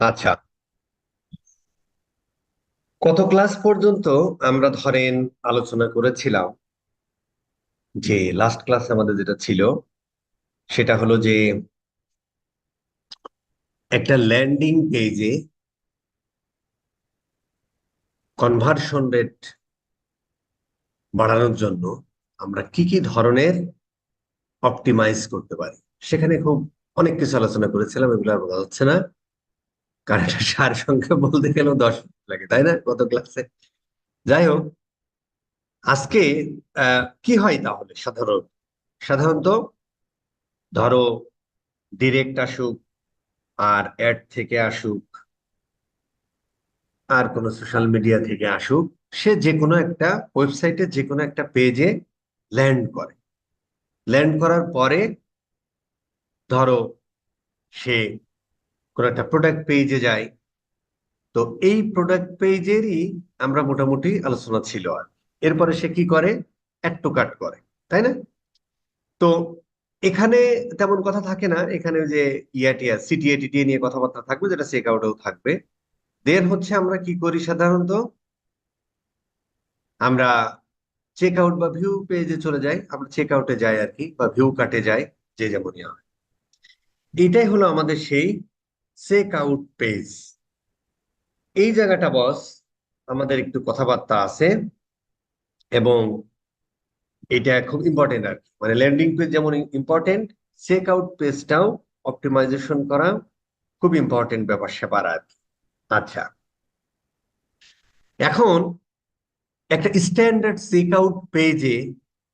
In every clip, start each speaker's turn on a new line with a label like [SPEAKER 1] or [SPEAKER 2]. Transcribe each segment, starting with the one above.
[SPEAKER 1] আচ্ছা, কত ক্লাস পর্যন্ত আমরা ধরেন আলোচনা করেছিলাম যে লাস্ট ক্লাস আমাদের যেটা ছিল সেটা হলো যে একটা ল্যান্ডিং পেজে কনভার্সন রেট বাড়ানোর জন্য আমরা কি কি ধরনের অপটিমাইজ করতে পারি। সেখানে খুব অনেক কিছু আলোচনা করেছিলাম, এগুলো আর বলা হচ্ছে না, কারণ এটা সার সংখ্যা বলতে গেলেও 10 মিনিট লাগে, তাই না, কত ক্লাসে। যাই হোক, আজকে কি হয় তাহলে সাধারণত ধরো ডিরেক্ট আসুক আর অ্যাড থেকে আসুক আর কোনো সোশ্যাল মিডিয়া থেকে আসুক, সে যে কোনো একটা ওয়েবসাইটে যে কোনো একটা পেজে ল্যান্ড করে। ল্যান্ড করার পরে ধরো সে কোনো একটা প্রোডাক্ট পেজে যায়। তো এই প্রোডাক্ট পেজেরই আমরা মোটামুটি আলোচনা ছিল। আর এরপরে সে কি করে, অ্যাড টু কার্ট করে, তাই না? তো এখানে তেমন কথা থাকে না, এখানে ওই যে ইয়াটিয়া সিটিএ টিটিএ নিয়ে কথাবার্তা থাকবে, যেটা চেক আউটেও থাকবে। দেন হচ্ছে আমরা কি করি সাধারণত, আমরা চেক আউট বা ভিউ পেজে চলে যাই, আমরা চেক আউটে যাই আর কি, বা ভিউ কাটে যাই, যে যেমনই হয়। এটাই হলো আমাদের সেই চেক আউট পেজ। এই জায়গাটা বস আমাদের একটু কথাবার্তা আছে, এবং এটা খুব ইম্পর্টেন্ট আর কি। মানে ল্যান্ডিং পেজ যেমন ইম্পর্টেন্ট, চেক আউট পেজটাও অপটিমাইজেশন করা খুব ইম্পর্টেন্ট ব্যাপার স্যাপার আর কি। আচ্ছা, এখন একটা স্ট্যান্ডার্ড চেক আউট পেজে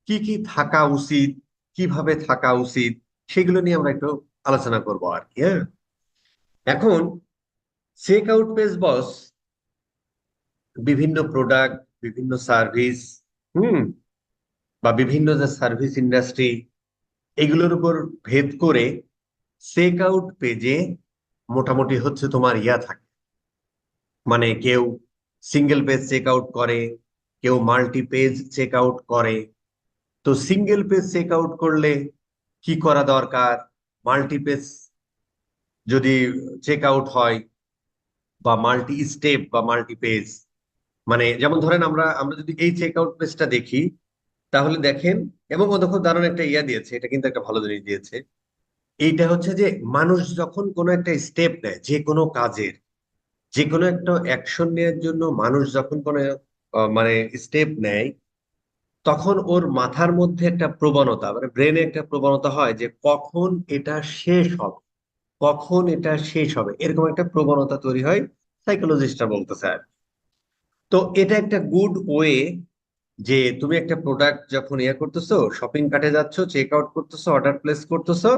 [SPEAKER 1] কি কি থাকা উচিত, কিভাবে থাকা উচিত, সেগুলো নিয়ে আমরা একটু আলোচনা করবো আর কি। হ্যাঁ, এখন চেক আউট পেজ বস বিভিন্ন প্রোডাক্ট, বিভিন্ন সার্ভিস, হুম, বা বিভিন্ন যে সার্ভিস ইন্ডাস্ট্রি, এগুলোর উপর ভেদ করে চেক আউট পেজে মোটামুটি হচ্ছে তোমার ইয়া থাকে। মানে কেউ সিঙ্গেল পেজ চেক আউট করে, কেউ মাল্টি পেজ চেক আউট করে। তো সিঙ্গেল পেজ চেক আউট করলে কি করা দরকার, মাল্টি পেজ যদি চেক আউট হয়, বা মাল্টি স্টেপ বা মাল্টি পেজ, মানে যেমন ধরেন আমরা আমরা যদি এই চেক আউট পেজটা দেখি, তাহলে দেখেন, এবং ও দেখো দারুণ একটা ইয়া দিয়েছে, এটা কিন্তু একটা ভালো জিনিস দিয়েছে। এইটা হচ্ছে যে মানুষ যখন কোনো একটা স্টেপ নেয় যে কোনো কাজের, যে কোনো একটা অ্যাকশন নেওয়ার জন্য মানুষ যখন কোনো মানে স্টেপ নেয়, তখন ওর মাথার মধ্যে একটা প্রবণতা, মানে ব্রেনে একটা প্রবণতা হয় যে কখন এটা শেষ হবে, কখন এটা শেষ হবে, এরকম একটা প্রবণতা তৈরি হয়, সাইকোলজিস্টরা বলতেছে আর কি। তো এটা একটা গুড ওয়ে, যে তুমি একটা প্রোডাক্ট যখন ইয়ে করতেছো, শপিং কার্টে যাচ্ছ, চেক আউট করতেছো, অর্ডার প্লেস করতেছো,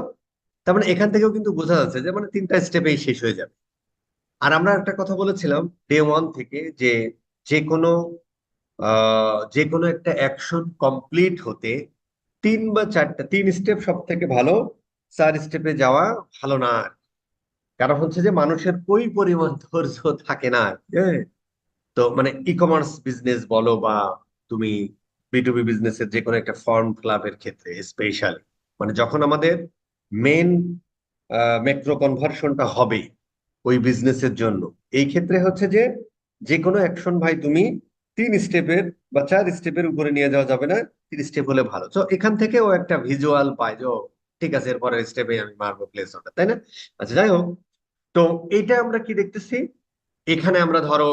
[SPEAKER 1] তার মানে এখান থেকেও কিন্তু বোঝা যাচ্ছে যে মানে 3টা স্টেপেই শেষ হয়ে যাবে। আর আমরা একটা কথা বলেছিলাম ডে ওয়ান থেকে, যে যে কোনো যে কোনো একটা অ্যাকশন কমপ্লিট হতে 3 বা 4 3 স্টেপ সব থেকে ভালো, 4 স্টেপে যাওয়া ভালো না। কারণ হচ্ছে যে মানুষের ওই পরিমাণ ধৈর্য থাকে না। হ্যাঁ, তো মানে ই কমার্স বিজনেস বলো, বা তুমি বিটুবি বিজনেসের যে কোনো একটা ফর্ম ক্লাবের ক্ষেত্রে স্পেশালি, মানে যখন আমাদের মেন ম্যাক্রো কনভার্সনটা হবে ওই বিজনেসের জন্য, এই ক্ষেত্রে হচ্ছে যে যে কোনো অ্যাকশন ভাই তুমি 3 স্টেপের বা 4 স্টেপের উপরে নিয়ে যাওয়া যাবে না, 3 স্টেপ হলে ভালো। তো এখান থেকে ও একটা ভিজুয়াল পায় যে ও, ঠিক আছে, এরপরের স্টেপে আমি মারবো প্লেস অর্ডার, তাই না? আচ্ছা, যাই হোক, তো এইটা আমরা কি দেখতেছি, এখানে আমরা ধরো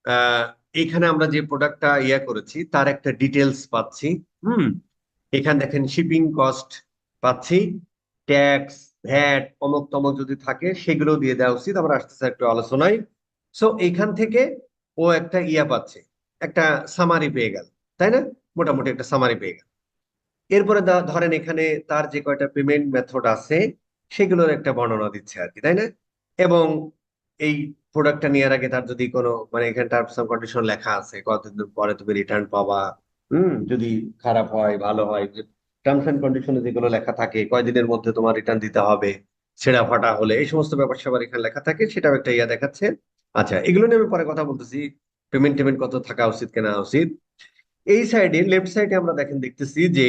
[SPEAKER 1] আহ এখানে আমরা যে প্রোডাক্টটা ইয়া করেছি তার একটা ডিটেলস পাচ্ছি। হুম, এখানে দেখেন শিপিং কস্ট পাচ্ছি, ট্যাক্স, ভ্যাট, অমুক তমক যদি থাকে সেগুলো দিয়ে দেওয়া উচিত, আমরা আসতেছে একটু আলোচনায়। সো এইখান থেকে ও একটা ইয়া পাচ্ছে, একটা সামারি পেয়ে গেল, তাই না? মোটামুটি একটা সামারি পেয়ে গেল। এরপরে ধরেন এখানে তার যে কয়টা পেমেন্ট মেথড আছে সেগুলোর একটা বর্ণনা দিচ্ছে আর কি, তাই না? এবং এই প্রোডাক্টটা নেওয়ার আগে তার যদি কোনো, মানে এখানে টার্মস এন্ড কন্ডিশন লেখা আছে, কতদিন পরে তুমি রিটার্ন পাবা, যদি খারাপ হয় ভালো হয়, টার্মস এন্ড কন্ডিশনে যেগুলো লেখা থাকে, কয়দিনের মধ্যে তোমার রিটার্ন দিতে হবে, ছেঁড়া ফাটা হলে, এই সমস্ত ব্যাপার স্যাপার এখানে লেখা থাকে, সেটাও একটা ইয়া দেখাচ্ছে। আচ্ছা, এগুলো নিয়ে আমি পরে কথা বলতেছি, পেমেন্ট টেমেন্ট কত থাকা উচিত কেনা উচিত। এই সাইডে লেফট সাইডে আমরা দেখতেছি যে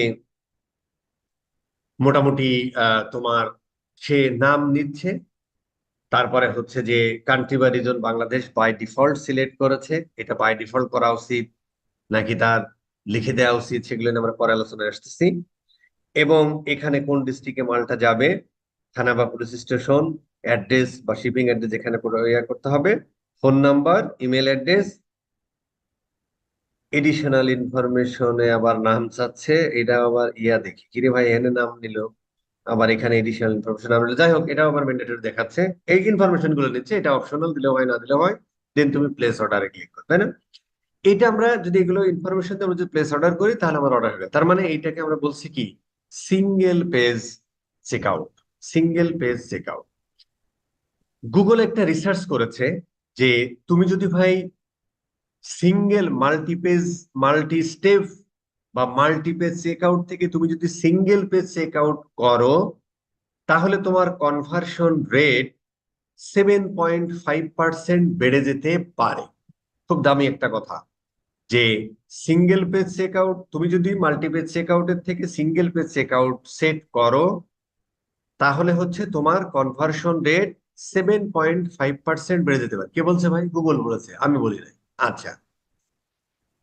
[SPEAKER 1] মোটামুটি তোমার সে নাম নিচ্ছে, তারপরে হচ্ছে যে কান্ট্রি বা region Bangladesh by default select করেছে, এটা বাই ডিফল্ট করা উচিত নাকি তার লিখে দেওয়া উচিত, সেগুলো নিয়ে আমরা পরে আলোচনায় আসতেছি। এবং এখানে কোন ডিস্ট্রিক্টে মালটা যাবে, থানা বা পুলিশ স্টেশন, অ্যাড্রেস বা শিপিং অ্যাড্রেস এখানে ইয়া করতে হবে, phone number, email address, additional ইনফরমেশনে আবার নাম চাচ্ছে, এটা আবার ইয়া দেখি কিরে ভাই এখানে নাম নিল, আবার এখানে এডিশনাল ইনফরমেশন নাম নিল, যাই হোক এটাও আবার ম্যান্ডেটরি দেখাচ্ছে। এই ইনফরমেশন গুলো নিচ্ছে, এটা অপশনাল, দিলেও হয় না দিলেও হয়। দেন তুমি প্লেস অর্ডারে ক্লিক করো, তাই না? এটা আমরা যদি এগুলো ইনফরমেশন দিয়ে আমরা যদি প্লেস অর্ডার করি তাহলে আমার অর্ডার হবে। তার মানে এইটাকে আমরা বলছি কি, single page checkout. Single page checkout. Google একটা রিসার্চ করেছে যে তুমি যদি ভাই সিঙ্গেল মাল্টিপেজ মাল্টি স্টেপ বা মাল্টিপেজ চেকআউট থেকে তুমি যদি সিঙ্গেল পেজ চেকআউট করো, তাহলে তোমার কনভার্সন রেট 7.5% বেড়ে যেতে পারে। খুব দামি একটা কথা, যে সিঙ্গেল পেজ চেকআউট তুমি যদি মাল্টিপেজ চেকআউটের থেকে সিঙ্গেল পেজ চেকআউট সেট করো, তাহলে হচ্ছে তোমার কনভার্সন রেট 7.5% বেড়ে যেতে পারে। কে বলছে ভাই? গুগল বলেছে, আমি বলি নাই। আচ্ছা,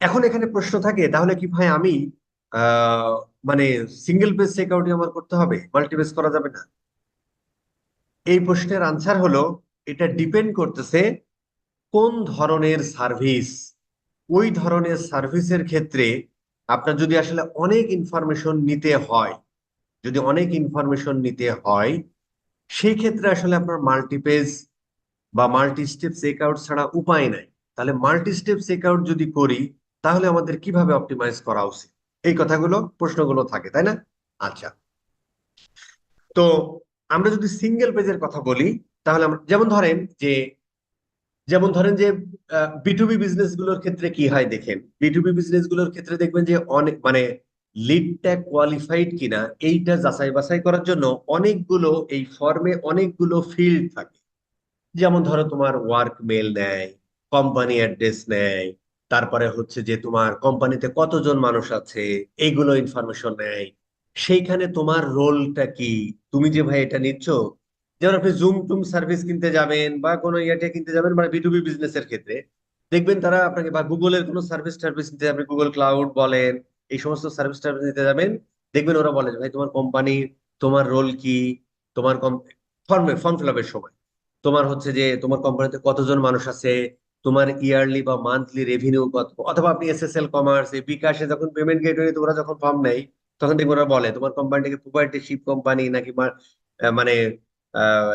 [SPEAKER 1] এখন এখানে প্রশ্ন থাকে, তাহলে কি ভাই আমি আহ মানে সিঙ্গেল পেজ চেকআউটই আমার করতে হবে, মাল্টিপেজ করা যাবে না? এই প্রশ্নের আনসার হলো, এটা ডিপেন্ড করতেছে কোন ধরনের সার্ভিস। ওই ধরনের সার্ভিসের ক্ষেত্রে আপনার যদি আসলে অনেক ইনফরমেশন নিতে হয়, যদি অনেক ইনফরমেশন নিতে হয়, সেই ক্ষেত্রে আসলে আপনার মাল্টিপেজ বা মাল্টি স্টেপ চেকআউট ছাড়া উপায় নাই। তাহলে মাল্টি স্টেপ চেকআউট যদি করি, তাহলে আমাদের কিভাবে অপটিমাইজ করা উচিত, এই কথাগুলো প্রশ্নগুলো থাকে, তাই না? আচ্ছা, তো আমরা যদি সিঙ্গেল পেজের কথা বলি, তাহলে আমরা যেমন ধরেন যে বিটুবি বিজনেস গুলোর ক্ষেত্রে কি হয় দেখেন, বিটুবি বিজনেস গুলোর ক্ষেত্রে দেখবেন যে অনেক মানে লিডটা কোয়ালিফাইড কিনা এইটা যাচাই বাছাই করার জন্য অনেকগুলো এই ফর্মে অনেকগুলো ফিল্ড থাকে। যেমন ধরো তোমার ওয়ার্ক মেল নেয়, কোম্পানি অ্যাড্রেস নেয়, তারপরে হচ্ছে যে তোমার কোম্পানিতে কতজন মানুষ আছে, এইগুলো ইনফরমেশন নেয়। সেইখানে তোমার রোলটা কি, তুমি যে ভাই এটা নিচ্ছ, যেমন আপনি জুম টুম সার্ভিস কিনতে যাবেন বা কোনো ইয়াটা কিনতে যাবেন, মানে বিটুবি বিজনেস এর ক্ষেত্রে দেখবেন তারা আপনাকে, বা গুগলের কোনো সার্ভিস টার্ভিস নিতে যাবেন, গুগল ক্লাউড বলেন, এই সমস্ত সার্ভিস টার্ভিস নিতে যাবেন, দেখবেন ওরা বলে যে ভাই তোমার কোম্পানি, তোমার রোল কি, তোমার ফর্ম ফিল আপের সময় তোমার হচ্ছে যে তোমার কোম্পানিতে কতজন মানুষ আছে, তোমার ইয়ারলি বা মান্থলি রেভিনিউ কত, অথবা আপনি এসএসএল কমার্স, এই বিকাশে যখন পেমেন্ট গেটওয়ে তোমরা যখন ফর্ম নেই, তখন দেখবো ওরা বলে তোমার কোম্পানিটাকে প্রোপাইটারশিপ কোম্পানি নাকি মানে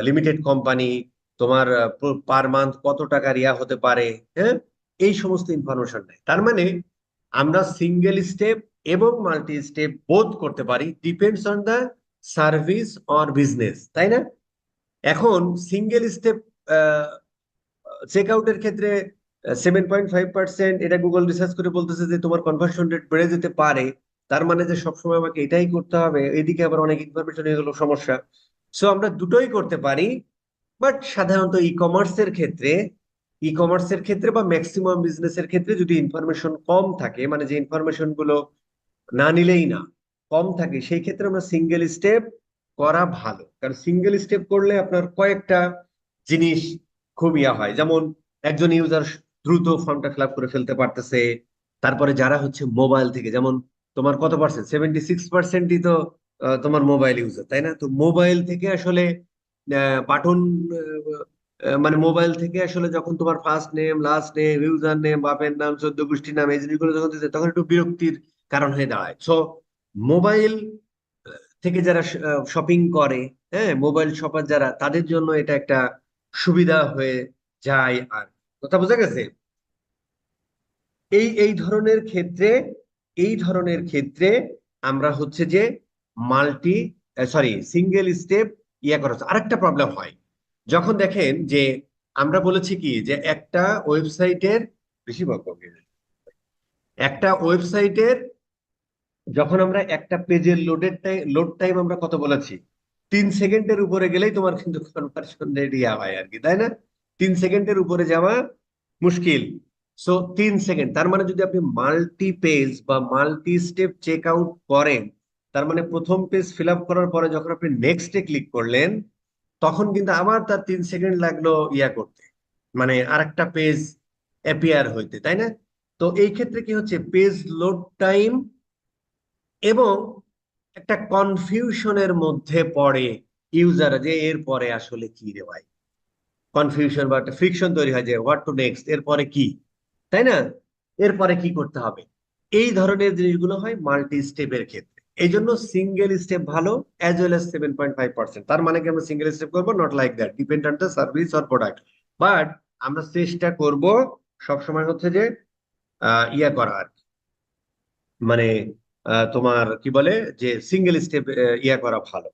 [SPEAKER 1] লিমিটেড কোম্পানি, তোমার পার মান্থ কত টাকা রিয়া হতে পারে, হ্যাঁ, এই সমস্ত ইনফরমেশন নেই। তার মানে আমরা সিঙ্গেল স্টেপ এবং মাল্টি স্টেপ বোধ করতে পারি, depends on the service or business, তাই না? এখন সিঙ্গেল স্টেপ চেক আউটের ক্ষেত্রে 7.5%, এটা গুগল রিসার্চ করে বলতেছে যে তোমার কনভার্সন রেট বেড়ে যেতে পারে। তার মানে যে সবসময় আমাকে এটাই করতে হবে, এদিকে আবার অনেক ইনফরমেশন এগুলো সমস্যা। সো আমরা দুটোই করতে পারি, বাট সাধারণত ই কমার্সের ক্ষেত্রে বা ম্যাক্সিমাম বিজনেসের ক্ষেত্রে যদি ইনফরমেশন কম থাকে, মানে যে ইনফরমেশন গুলো না নিলেই না, কম থাকে, সেই ক্ষেত্রে আমরা সিঙ্গেল স্টেপ করা ভালো। কারণ সিঙ্গেল স্টেপ করলে আপনার কয়েকটা জিনিস খুব ইয়া হয়, যেমন একজন ইউজার দ্রুত ফর্মটা ফিল আপ করে ফেলতে পারতেছে। তারপরে যারা হচ্ছে মোবাইল থেকে, যেমন তোমার কত পার্সেন্ট, 76%ই তো তোমার মোবাইল ইউজার, তাই না? তো মোবাইল থেকে আসলে বাটন, মানে মোবাইল থেকে আসলে যখন তোমার first name, last name, user name, বাপের নাম, চোদ্দ গোষ্ঠীর নাম, এই জিনিসগুলো যখন দিতে, তখন একটু বিরক্তির কারণ হয়ে দাঁড়ায়। সো মোবাইল থেকে যারা শপিং করে, হ্যাঁ, মোবাইল শপার যারা, তাদের জন্য এটা একটা সুবিধা হয়ে যায়। আর কথা বোঝা গেছে? এই ধরনের ক্ষেত্রে আমরা হচ্ছে যে মাল্টি সরি সিঙ্গেল স্টেপ ইয়া করা হচ্ছে। আরেকটা প্রবলেম হয় যখন দেখেন যে আমরা বলেছি কি, যে একটা ওয়েবসাইটের বেশি বকবক, একটা ওয়েবসাইটের যখন আমরা একটা পেজের লোড টাইম আমরা কত বলেছি, 3 সেকেন্ডের উপরে গেলেই তোমার কিন্তু কনভার্সন রেট ইয়া হয় আর কি, তাই না? 3 সেকেন্ডের উপরে যাওয়া মুশকিল। সো 3 সেকেন্ড, তার মানে যদি আপনি মাল্টি পেজ বা মাল্টি স্টেপ চেক আউট করেন, তার মানে প্রথম পেজ ফিল আপ করার পরে যখন আপনি নেক্সটে ক্লিক করলেন, তখন কিন্তু আবার তার 3 সেকেন্ড লাগলো ইয়া করতে, মানে আরেকটা পেজ অ্যাপিয়ার হইতে, তাই না? তো এই ক্ষেত্রে কি হচ্ছে, পেজ লোড টাইম এবং একটা কনফিউশনের মধ্যে পড়ে ইউজার, যে এর পরে আসলে কি রে ভাই, কনফিউশন বা একটা ফ্রিকশন তৈরি হয় যে হোয়াট টু নেক্সট, এরপরে কি, তাই না? এরপরে কি করতে হবে? এই ধরনের জিনিসগুলো হয় মাল্টি স্টেপের ক্ষেত্রে। এই জন্য সিঙ্গেল স্টেপ ভালো, অ্যাজ ওয়েল এস 7.5%। তার মানে কি আমরা সিঙ্গেল স্টেপ করবো? Not like that, depend on the service or product. But আমরা চেষ্টা করব সবসময় হচ্ছে যে ইয়া করা আর কি। মানে তোমার কি বলে, যে সিঙ্গেল স্টেপ ইয়া করা ভালো,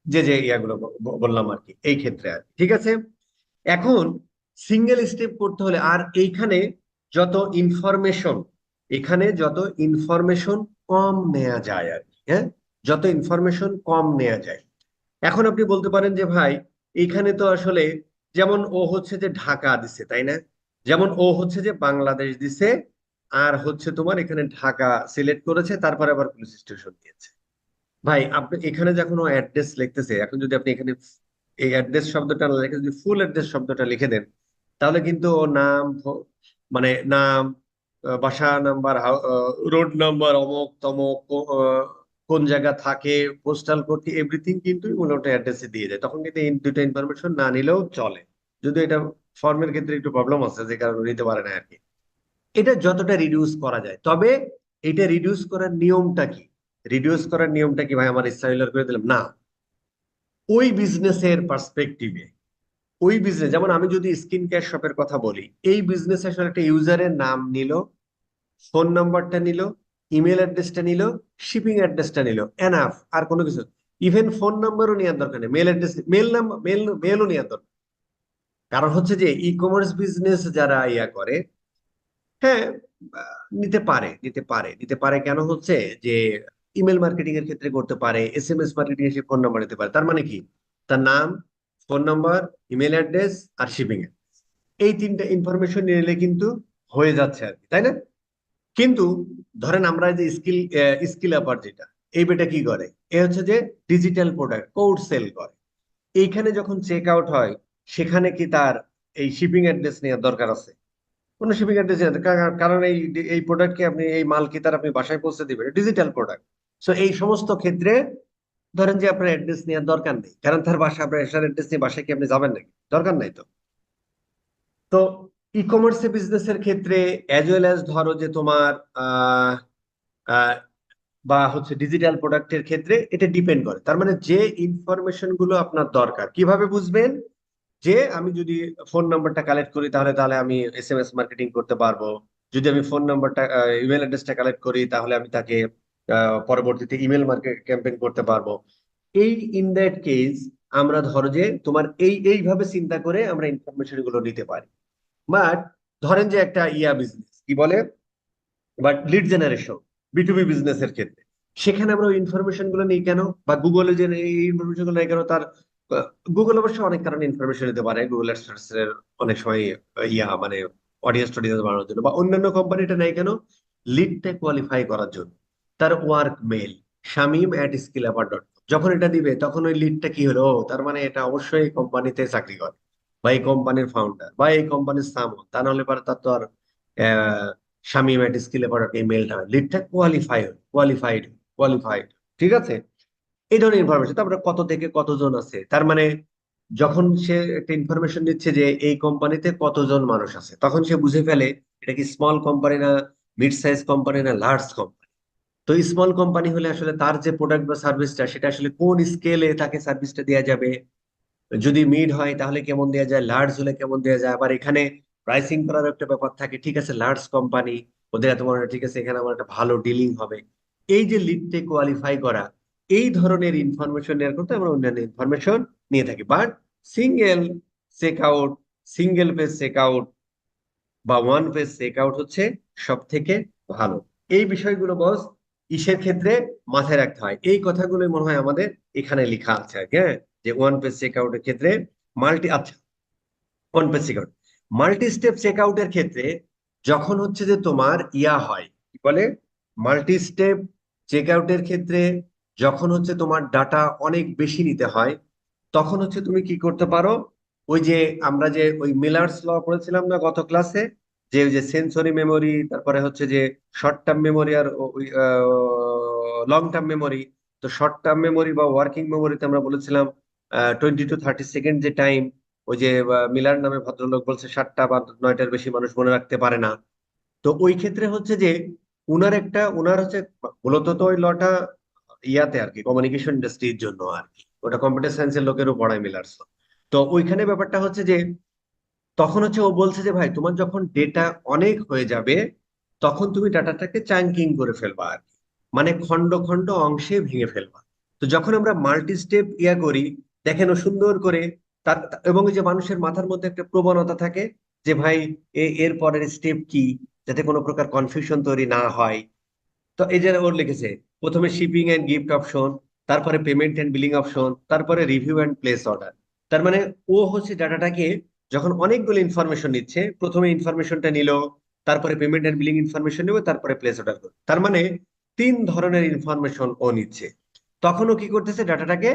[SPEAKER 1] যে যে ইয়াগুলো বললাম আর কি এই ক্ষেত্রে আর কি। ঠিক আছে। এখন সিঙ্গেল স্টেপ করতে হলে আর এইখানে যত ইনফরমেশন, এখানে যত ইনফরমেশন কম নেওয়া যায় আর কি, হ্যাঁ, যত ইনফরমেশন কম নেওয়া যায়। এখন আপনি বলতে পারেন যে ভাই, এখানে তো আসলে যেমন ও হচ্ছে যে ঢাকা দিছে, তাই না? যেমন ও হচ্ছে যে বাংলাদেশ দিছে, আর হচ্ছে তোমার এখানে ঢাকা সিলেক্ট করেছে, তারপরে আবার পুলিশ স্টেশন দিয়েছে। ভাই আপনি এখানে যখন ও অ্যাড্রেস লিখতেছে, এখন যদি আপনি এখানে এই অ্যাড্রেস শব্দটা না লিখে যদি ফুল অ্যাড্রেস শব্দটা লিখে দেন, তাহলে কিন্তু ও নাম, মানে নাম, বাসা নাম্বার, রোড নাম্বার, অমুক তমক, কোন জায়গা থাকে, পোস্টাল কোড, এভরিথিং কিন্তু মূলত অ্যাড্রেসে দিয়ে যায়। তখন কিন্তু এই দুটো ইনফরমেশন না নিলেও চলে, যদি এটা ফর্মের ক্ষেত্রে একটু প্রবলেম আছে, যে কারণে নিতে পারে না আর কি। এটা যতটা রিডিউস করা যায়। তবে এটা রিডিউস করার নিয়মটা কি? রিডিউস করার নিয়মটা কি ভাই আমার ইচ্ছা করে দিলাম না, ওই বিজনেসের পার্সপেক্টিভে, ওই বিজনেস, যেমন আমি যদি স্কিন কেয়ার শপের কথা বলি, এই বিজনেস আসলে একটা ইউজারের নাম নিল, ফোন নাম্বারটা নিল, ইমেল অ্যাড্রেসটা নিল, শিপিং অ্যাড্রেসটা নিল, এনাফ। আর কোনো কিছু, ইভেন ফোন নাম্বারও নেওয়ার দরকার নেই, মেল অ্যাড্রেস, মেল নাম্বার, মেলও নেওয়ার দরকার। কারণ হচ্ছে যে ই কমার্স বিজনেস যারা ইয়া করে, হ্যাঁ, নিতে পারে, নিতে পারে কেন হচ্ছে যে ইমেল মার্কেটিং এর ক্ষেত্রে করতে পারে, SMS মার্কেটিং এর ফোন নাম্বার নিতে পারে। তার মানে কি, তার নাম, ফোন নাম্বার, ইমেল অ্যাড্রেস আর শিপিং, এই তিনটা ইনফরমেশন নিলে কিন্তু হয়ে যাচ্ছে আর কি, তাই না? কিন্তু ধরেন আমরা যে স্কিল আপার যেটা, এই বেটা কি করে, এ হচ্ছে যে ডিজিটাল প্রোডাক্ট কোড সেল করে। এইখানে যখন চেক আউট হয়, সেখানে কি তার এই শিপিং অ্যাড্রেস নেওয়ার দরকার আছে? কোনো শিপিং অ্যাড্রেস, কারণ এই এই প্রোডাক্টকে আপনি, এই মাল কি তার আপনি বাসায় পৌঁছে দিবেন, ডিজিটাল প্রোডাক্ট। সো এই সমস্ত ক্ষেত্রে ধরেন যে আপনার অ্যাড্রেস নেওয়ার দরকার নেই, কারণ তার বাসা, আপনার অ্যাড্রেস নিয়ে বাসায় কি আপনি যাবেন নাকি? দরকার নাই তো। তো ই কমার্স বিজনেসের ক্ষেত্রে অ্যাজ ওয়েল অ্যাজ ধরো যে তোমার আহ আহ, বা হচ্ছে ডিজিটাল প্রোডাক্টের ক্ষেত্রে এটা ডিপেন্ড করে। তার মানে যে ইনফরমেশন গুলো আপনার দরকার, কিভাবে বুঝবেন যে আমি যদি ফোন নাম্বারটা কালেক্ট করি, তাহলে তাহলে আমি SMS মার্কেটিং করতে পারবো। যদি আমি ফোন নাম্বারটা, ইমেল অ্যাড্রেসটা কালেক্ট করি, তাহলে আমি তাকে পরবর্তীতে ইমেল মার্কেট ক্যাম্পেইন করতে পারবো। এই ইন দ্যাট কেস আমরা ধরো যে তোমার এইভাবে চিন্তা করে আমরা ইনফরমেশন গুলো নিতে পারি। বাট ধরেন যে একটা ইয়া বিজনেস কি বলে, বাট লিড জেনারেশন, B2B বিজনেসের ক্ষেত্রে, সেখানে আমরা ওই ইনফরমেশন গুলো নিই কেন, বা গুগলে যে এই ইনফরমেশন গুলো নেই কেন? তার গুগল অবশ্য অনেক কারণে ইনফরমেশন নিতে পারে, গুগল অ্যাডসেন্স এর অনেক সময় ইয়া মানে অডিয়েন্স টডিয়েন্স বাড়ানোর জন্য, বা অন্যান্য কোম্পানিটা নেই কেন, লিডটা কোয়ালিফাই করার জন্য। তার ওয়ার্ক মেল shamim@skillapper.com, যখন এটা দিবে তখন ওই লিডটা কি হলো, ও, তার মানে এটা অবশ্যই কোম্পানিতে চাকরি করে, বা এই কোম্পানির ফাউন্ডার, বা এই কোম্পানির সামন, তা নাহলে পারে তার তো আর shamim@skillapper.com এই মেলটা, লিডটা কোয়ালিফাইড, ঠিক আছে? এই ধরনের ইনফরমেশন। তারপরে কত থেকে কতজন আছে, তার মানে যখন সে একটা ইনফরমেশন দিচ্ছে যে এই কোম্পানিতে কতজন মানুষ আছে, তখন সে বুঝে ফেলে এটা কি স্মল কোম্পানি না, মিড সাইজ কোম্পানি না, লার্জ কোম্পানি। তো স্মল কোম্পানি হলে আসলে তার যে প্রোডাক্ট বা সার্ভিসটা, সেটা আসলে কোন স্কেলে তাকে সার্ভিসটা দেওয়া যাবে, যদি মিড হয় তাহলে কেমন দেওয়া যায়, লার্জ হলে কেমন দেওয়া যায়। আবার এখানে প্রাইসিং করার একটা ব্যাপার থাকে, ঠিক আছে লার্জ কোম্পানি, ওদের এত বড়, ঠিক আছে এখানে আমার একটা ভালো ডিলিং হবে। এই যে লিডকে কোয়ালিফাই করা, এই ধরনের ইনফরমেশন নেওয়ার করতে আমরা অন্যান্য ইনফরমেশন নিয়ে থাকি। But single check out, single page check out বা ওয়ান পেজ চেক আউট হচ্ছে সব থেকে ভালো। এই বিষয়গুলো বস ইসের ক্ষেত্রে মাথায় রাখতে হয়। এই কথাগুলো মনে হয় আমাদের এখানে লেখা আছে আর কি, হ্যাঁ, যে ওয়ান পেজ চেক আউটের ক্ষেত্রে আচ্ছা, one page check out, multi step check আউটের ক্ষেত্রে যখন হচ্ছে যে তোমার ইয়া হয়, কি বলে, মাল্টি স্টেপ চেক আউটের ক্ষেত্রে যখন হচ্ছে তোমার ডাটা অনেক বেশি নিতে হয়, তখন হচ্ছে তুমি কি করতে পারো, ওই যে আমরা যে ওই মিলার্স ল পড়েছিলাম না গত ক্লাসে, যে ওই যে সেন্সরি মেমোরি, তারপরে হচ্ছে যে শর্ট টার্ম মেমোরি আর ওই লং টার্ম মেমোরি। তো শর্ট টার্ম মেমোরি বা ওয়ার্কিং মেমোরিতে আমরা বলেছিলাম 20 to 30 সেকেন্ড যে টাইম, ওই যে মিলার নামে ভদ্রলোক বলছে 7টা বা 9টার বেশি মানুষ মনে রাখতে পারে না। তো ওই ক্ষেত্রে হচ্ছে যে উনার হচ্ছে মূলত তো ওই লটা ইয়াতে আর কি কমিউনিকেশন ইন্ডাস্ট্রির জন্য আর কি, ওটা কম্পিউটার সায়েন্সের লোকেরও পড়ায় মিলার্স। তো ওইখানে ব্যাপারটা হচ্ছে যে তখন হচ্ছে ও বলছে যে ভাই তোমার যখন ডেটা অনেক হয়ে যাবে তখন তুমি ডাটাটাকে চাঙ্কিং করে ফেলবা আর কি, মানে খন্ড খন্ড অংশে ভেঙে ফেলবা। তো যখন আমরা মাল্টি স্টেপ ইয়া করি, দেখেন ও সুন্দর করে তার, এবং এই যে মানুষের মাথার মধ্যে একটা প্রবণতা থাকে যে ভাই এর পরের স্টেপ কি, যাতে কোনো প্রকার কনফিউশন তৈরি না হয়। তো এই যে ওর লিখেছে প্রথমে শিপিং এন্ড গিফট অপশন, তারপরে পেমেন্ট এন্ড বিলিং অপশন, তারপরে রিভিউ এন্ড প্লেস অর্ডার। তার মানে ও হচ্ছে ডাটাটাকে যখন অনেকগুলো ইনফরমেশন নিচ্ছে, প্রথমে ইনফরমেশনটা নিল, তারপরে পেমেন্ট এন্ড বিলিং ইনফরমেশন নেবে, তারপরে প্লেস অর্ডার করবে। তার মানে 3 ধরনের ইনফরমেশন ও নিচ্ছে। তখন ও কি করতেছে, ডাটাটাকে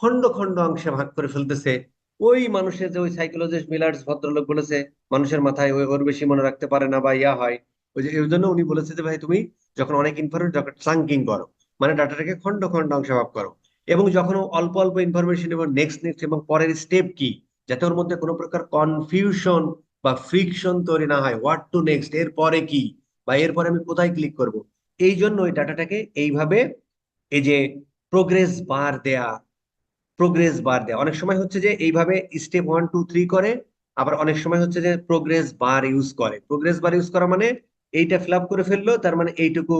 [SPEAKER 1] খন্ড খন্ড অংশে ভাগ করে ফেলতেছে। ওই মানুষের যে ওই সাইকোলজিস্ট মিলার্স ভদ্রলোক বলেছে মানুষের মাথায় ওর বেশি মনে রাখতে পারে না বা ইয়া হয়, ওই যে এই জন্য উনি বলেছে যে ভাই তুমি যখন অনেক ইনফরমেশন যখন চাঙ্কিং করো, মানে ডাটাটাকে খন্ড খন্ড অংশে ভাগ করো, এবং যখন ও অল্প অল্প ইনফরমেশন এবং নেক্সট নেক্সট এবং পরের স্টেপ কি, যাতে ওর মধ্যে কোনো প্রকার কনফিউশন বা ফ্রিকশন তৈরি না হয়, হোয়াট টু নেক্সট, এর পরে কি বা এরপরে আমি কোথায় ক্লিক করব। এই জন্য ওই ডাটাটাকে এইভাবে এই যে প্রোগ্রেস বার দেয়া, অনেক সময় হচ্ছে যে এইভাবে স্টেপ 1 2 3 করে, আবার অনেক সময় হচ্ছে যে প্রোগ্রেস বার ইউজ করে। প্রোগ্রেস বার ইউজ করা মানে এইটা ফিল আপ করে ফেললো, তার মানে এইটুকু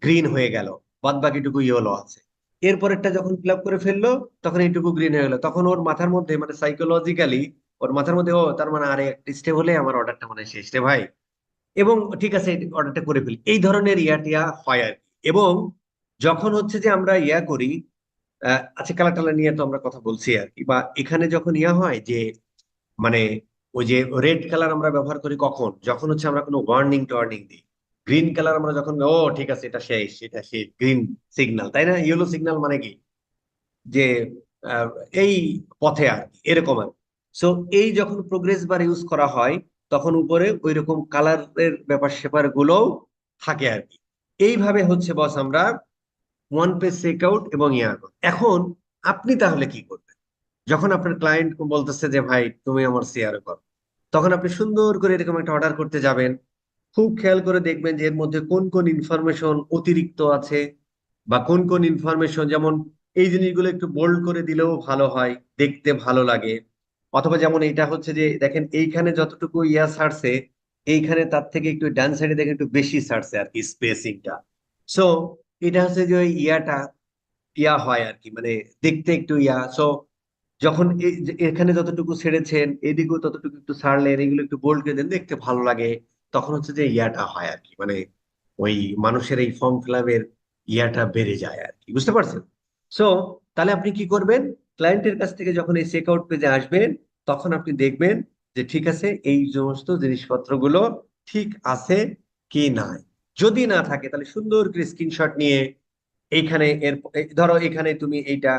[SPEAKER 1] গ্রিন হয়ে গেল, বাদ বাকিটুকু ইয়েলো আছে। এরপরেরটা যখন ফিল আপ করে ফেললো তখন এইটুকু গ্রিন হয়ে গেল, তখন ওর মাথার মধ্যে মানে সাইকোলজিক্যালি ওর মাথার মধ্যে ও তার মানে আরে একটা স্টেপ হলে আমার অর্ডারটা মানে শেষ রে ভাই, এবং ঠিক আছে অর্ডারটা করে ফেলি, এই ধরনের টিয়া হয় আর কি। এবং যখন হচ্ছে যে আমরা ইয়া করি, আচ্ছা কালার টালার নিয়ে তো আমরা কথা বলছি আর কি, বা এখানে যখন ইয়া হয় যে মানে ওই যে রেড কালার আমরা ব্যবহার করি কখন, যখন হচ্ছে আমরা কোনো ওয়ার্নিং টর্নিং দিই। গ্রিন কালার আমরা যখন ও ঠিক আছে এটা শেষ, এটা শেষ, গ্রিন সিগন্যাল, তাই না? ইয়েলো সিগন্যাল মানে কি, যে আহ, এই পথে আর কি, এরকম আর। সো এই যখন প্রোগ্রেস বার ইউজ করা হয় তখন উপরে ওই রকম কালারের ব্যাপার স্যাপার গুলোও থাকে আর কি। এইভাবে হচ্ছে বস আমরা ওয়ান পেজ চেক আউট এবং ইয়া করি। এখন আপনি তাহলে কি করবেন যখন আপনার ক্লায়েন্ট বলতেছে যে ভাই তুমি আমার সিআরও করো, তখন আপনি সুন্দর করে এরকম একটা অর্ডার করতে যাবেন, খুব খেয়াল করে দেখবেন যে এর মধ্যে কোন কোন ইনফরমেশন অতিরিক্ত আছে, বা কোন কোন ইনফরমেশন, যেমন এই জিনিসগুলো একটু বোল্ড করে দিলেও ভালো হয়, দেখতে ভালো লাগে। অথবা যেমন এটা হচ্ছে যে দেখেন এইখানে যতটুকু ইয়া ছাড়ছে, এইখানে তার থেকে একটু ডান সাইডে দেখেন একটু বেশি ছাড়ছে আর কি স্পেসিংটা। সো এটা হচ্ছে যে ওই ইয়াটা ইয়া হয় আর কি, মানে দেখতে একটু ইয়া। সো যখন এখানে যতটুকু ছেড়েছেন এদিকেও ততটুকু একটু ছাড়লেন, এগুলো একটু বোল্ড করে দেন, দেখতে ভালো লাগে। তখন হচ্ছে যে ইয়াটা হয় আর কি, মানে ওই মানুষের এই ফর্ম ফিল আপের ইয়াটা বেড়ে যায় আর কি, বুঝতে পারছেন? সো তাহলে আপনি কি করবেন, ক্লায়েন্টের কাছ থেকে যখন এই চেক আউট পেজে আসবেন তখন আপনি দেখবেন যে ঠিক আছে এই সমস্ত জিনিসপত্রগুলো ঠিক আছে কি নাই। যদি না থাকে তাহলে সুন্দর করে স্ক্রিনশট নিয়ে এইখানে ধরো এখানে তুমি এইটা,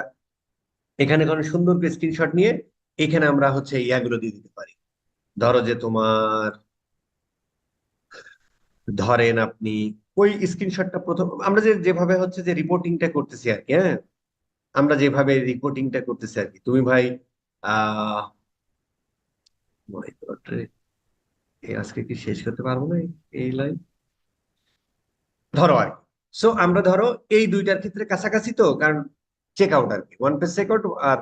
[SPEAKER 1] এখানে কোনো সুন্দর করে স্ক্রিনশট নিয়ে এখানে আমরা হচ্ছে ইয়াগুলো দিয়ে দিতে পারি। ধরো যে তোমার, ধরেন আপনি ওই স্ক্রিনশটটা প্রথম আমরা যে যেভাবে হচ্ছে যে রিপোর্টিংটা করতেছি আর কি, হ্যাঁ, আমরা যেভাবে রিপোর্টিংটা করতেছি আর কি, তুমি ভাই আহ my God রে, আজকে কি শেষ করতে পারবো না এই লাইন, ধরো আর কি। সো আমরা ধরো এই দুইটার ক্ষেত্রে কাছাকাছি তো, কারণ চেক আউট আর কি, ওয়ান পেজ চেক আউট আর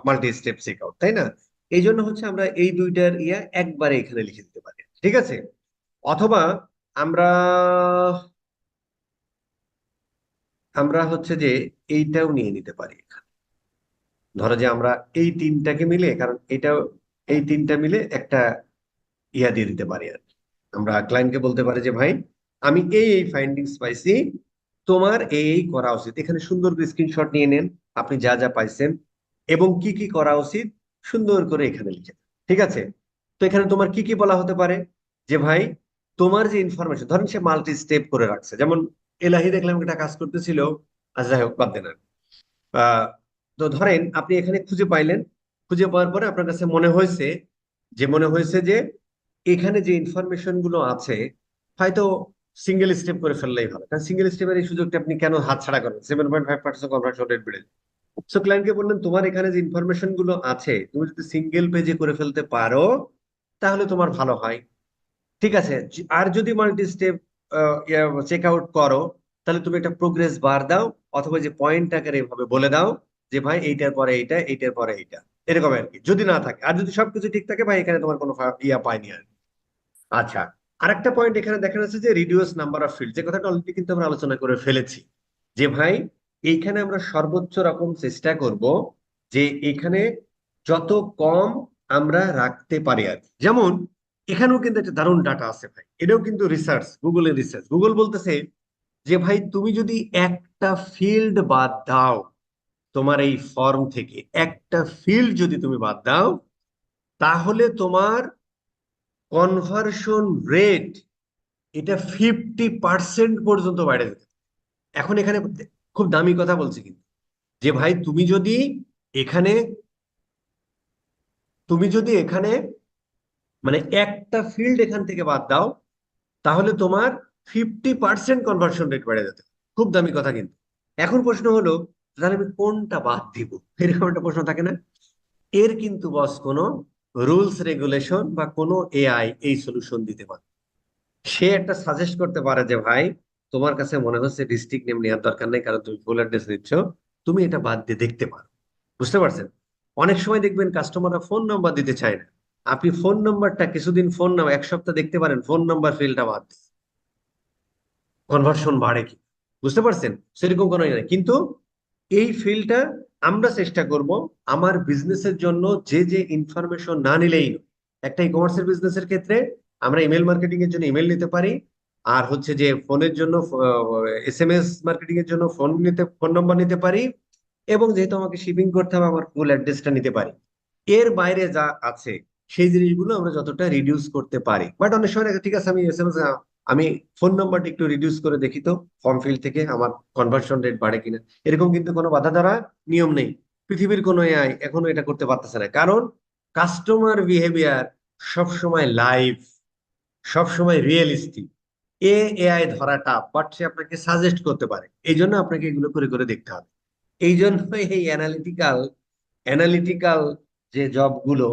[SPEAKER 1] মাল্টি স্টেপ চেক আউট, তাই না? এই জন্য হচ্ছে আমরা এই দুইটার ইয়া একবারে এখানে লিখে দিতে পারি, ঠিক আছে? অথবা আমরা আমরা হচ্ছে যে এইটাও নিয়ে নিতে পারি এখানে। ধরো যে আমরা এই তিনটাকে মিলে, কারণ এটাও এই তিনটা মিলে একটা ইয়া দিয়ে দিতে পারি আর কি। আমরা ক্লায়েন্টকে বলতে পারি যে ভাই আমি এই এই ফাইন্ডিংস পাইছি, তোমার এই এই করা উচিত, এখানে সুন্দর করে স্ক্রিনশট নিয়ে নেন আপনি যা যা পাইছেন এবং কি কি করা উচিত সুন্দর করে এখানে লিখে দেন, ঠিক আছে? তো এখানে তোমার কি কি বলা হতে পারে, যে ভাই তোমার যে ইনফরমেশন, ধরেন সে মাল্টি স্টেপ করে রাখছে, যেমন এলাহি দেখলাম একটা কাজ করতেছিল, আচ্ছা যাই হোক বাদ দেন আর। আহ, তো ধরেন আপনি এখানে খুঁজে পাইলেন খুঁজে পাওয়ার পরে আপনার কাছে মনে হয়েছে যে এখানে যে ইনফরমেশন গুলো আছে হয়তো সিঙ্গেল স্টেপ করে ফেললেই ভালো, কারণ সিঙ্গেল স্টেপের এই সুযোগটা আপনি কেন হাতছাড়া করেন? 7.5% কনভার্সন রেট বেড়ে। সো ক্লায়েন্টকে বললেন তোমার এখানে যে ইনফরমেশন গুলো আছে তুমি যদি সিঙ্গেল পেজে করে ফেলতে পারো তাহলে তোমার ভালো হয়। ঠিক আছে, আর যদি মাল্টি স্টেপ চেক আউট করো তাহলে তুমি একটা প্রোগ্রেস বার দাও, অথবা যে পয়েন্ট আকারে এভাবে বলে দাও যে ভাই এইটার পরে এইটা, এইটার পরে এইটা, এরকম আর কি। যদি না থাকে, আর যদি সবকিছু ঠিক থাকে ভাই এখানে তোমার কোনো পাইনি আর কি। আচ্ছা, আরেকটা পয়েন্ট এখানে দেখা যাচ্ছে যে রিডিউস নাম্বার অফ ফিল্ড, যে কথাটা অলরেডি কিন্তু আমরা আলোচনা করে ফেলেছি, যে ভাই এইখানে আমরা সর্বোচ্চ রকম চেষ্টা করব যে এখানে যত কম আমরা রাখতে পারি আর কি। যেমন এখানেও কিন্তু একটা দারুণ ডাটা আছে ভাই, এটাও কিন্তু রিসার্চ, গুগলের রিসার্চ। গুগল বলতেছে যে ভাই তুমি যদি একটা ফিল্ড বাদ দাও তোমার এই ফর্ম থেকে, একটা ফিল্ড যদি তুমি বাদ দাও তাহলে তোমার কনভার্সন রেট এটা 50% পর্যন্ত বাইরে যেতে। এখন এখানে খুব দামি কথা বলছি কিন্তু, যে ভাই এখানে তুমি যদি এখানে মানে একটা ফিল্ড এখান থেকে বাদ দাও তাহলে তোমার 50% কনভার্সন রেট বেড়ে যেতে। খুব দামি কথা কিন্তু। এখন প্রশ্ন হলো তাহলে আমি কোনটা বাদ দিব, এরকম একটা প্রশ্ন থাকে না? এর কিন্তু বস কোনো রুলস রেগুলেশন বা কোনো এআই এই সলিউশন দিতে পারে। সে একটা সাজেস্ট করতে পারে যে ভাই তোমার কাছে মনে হচ্ছে ডিস্ট্রিক্ট নেম নেওয়ার দরকার নেই কারণ তুমি ফুল অ্যাড্রেস দিচ্ছ, তুমি এটা বাদ দিয়ে দেখতে পারো। বুঝতে পারছেন? অনেক সময় দেখবেন কাস্টমাররা ফোন নাম্বার দিতে চায় না, আপনি ফোন নাম্বারটা কিছুদিন, ফোন নাম্বার 1 সপ্তাহ দেখতে পারেন ফোন নাম্বার ফিল্ডটা বাদ দিয়ে কনভার্সন বাড়ে কি। বুঝতে পারছেন? সেরকম কোনো ইয়ে নাই কিন্তু এই ফিল্ডটা আমরা চেষ্টা করব আমার বিজনেসের জন্য যে যে ইনফরমেশন না নিলেই নয়। একটা ই কমার্সের বিজনেসের ক্ষেত্রে আমরা ইমেল মার্কেটিং এর জন্য ইমেল নিতে পারি, আর হচ্ছে যে ফোনের জন্য SMS মার্কেটিং এর জন্য ফোন নম্বর নিতে পারি, এবং যেহেতু আমাকে শিপিং করতে হবে আমার ফুল অ্যাড্রেসটা নিতে পারি। এর বাইরে যা আছে সেই জিনিসগুলো আমরা যতটা রিডিউস করতে পারি। বাট অনেক সময় দেখা, ঠিক আছে আমি SMS, আমি ফোন নাম্বারটা একটু রিডিউস করে দেখি তো ফর্ম ফিল থেকে আমার কনভার্সন রেট বাড়ে কিনা। এরকম কিন্তু কোনো বাধা ধরা নিয়ম নেই। পৃথিবীর কোনো এআই এখনো এটা করতে পারতেছে না, কারণ কাস্টমার বিহেভিয়ার সবসময় লাইভ, সবসময় রিয়েলিস্টিক। এআই ধরাটা বাট সে আপনাকে সাজেস্ট করতে পারে, এই জন্য আপনাকে এগুলো করে করে দেখতে হবে। এই জন্য এই অ্যানালিটিক্যাল যে জবগুলো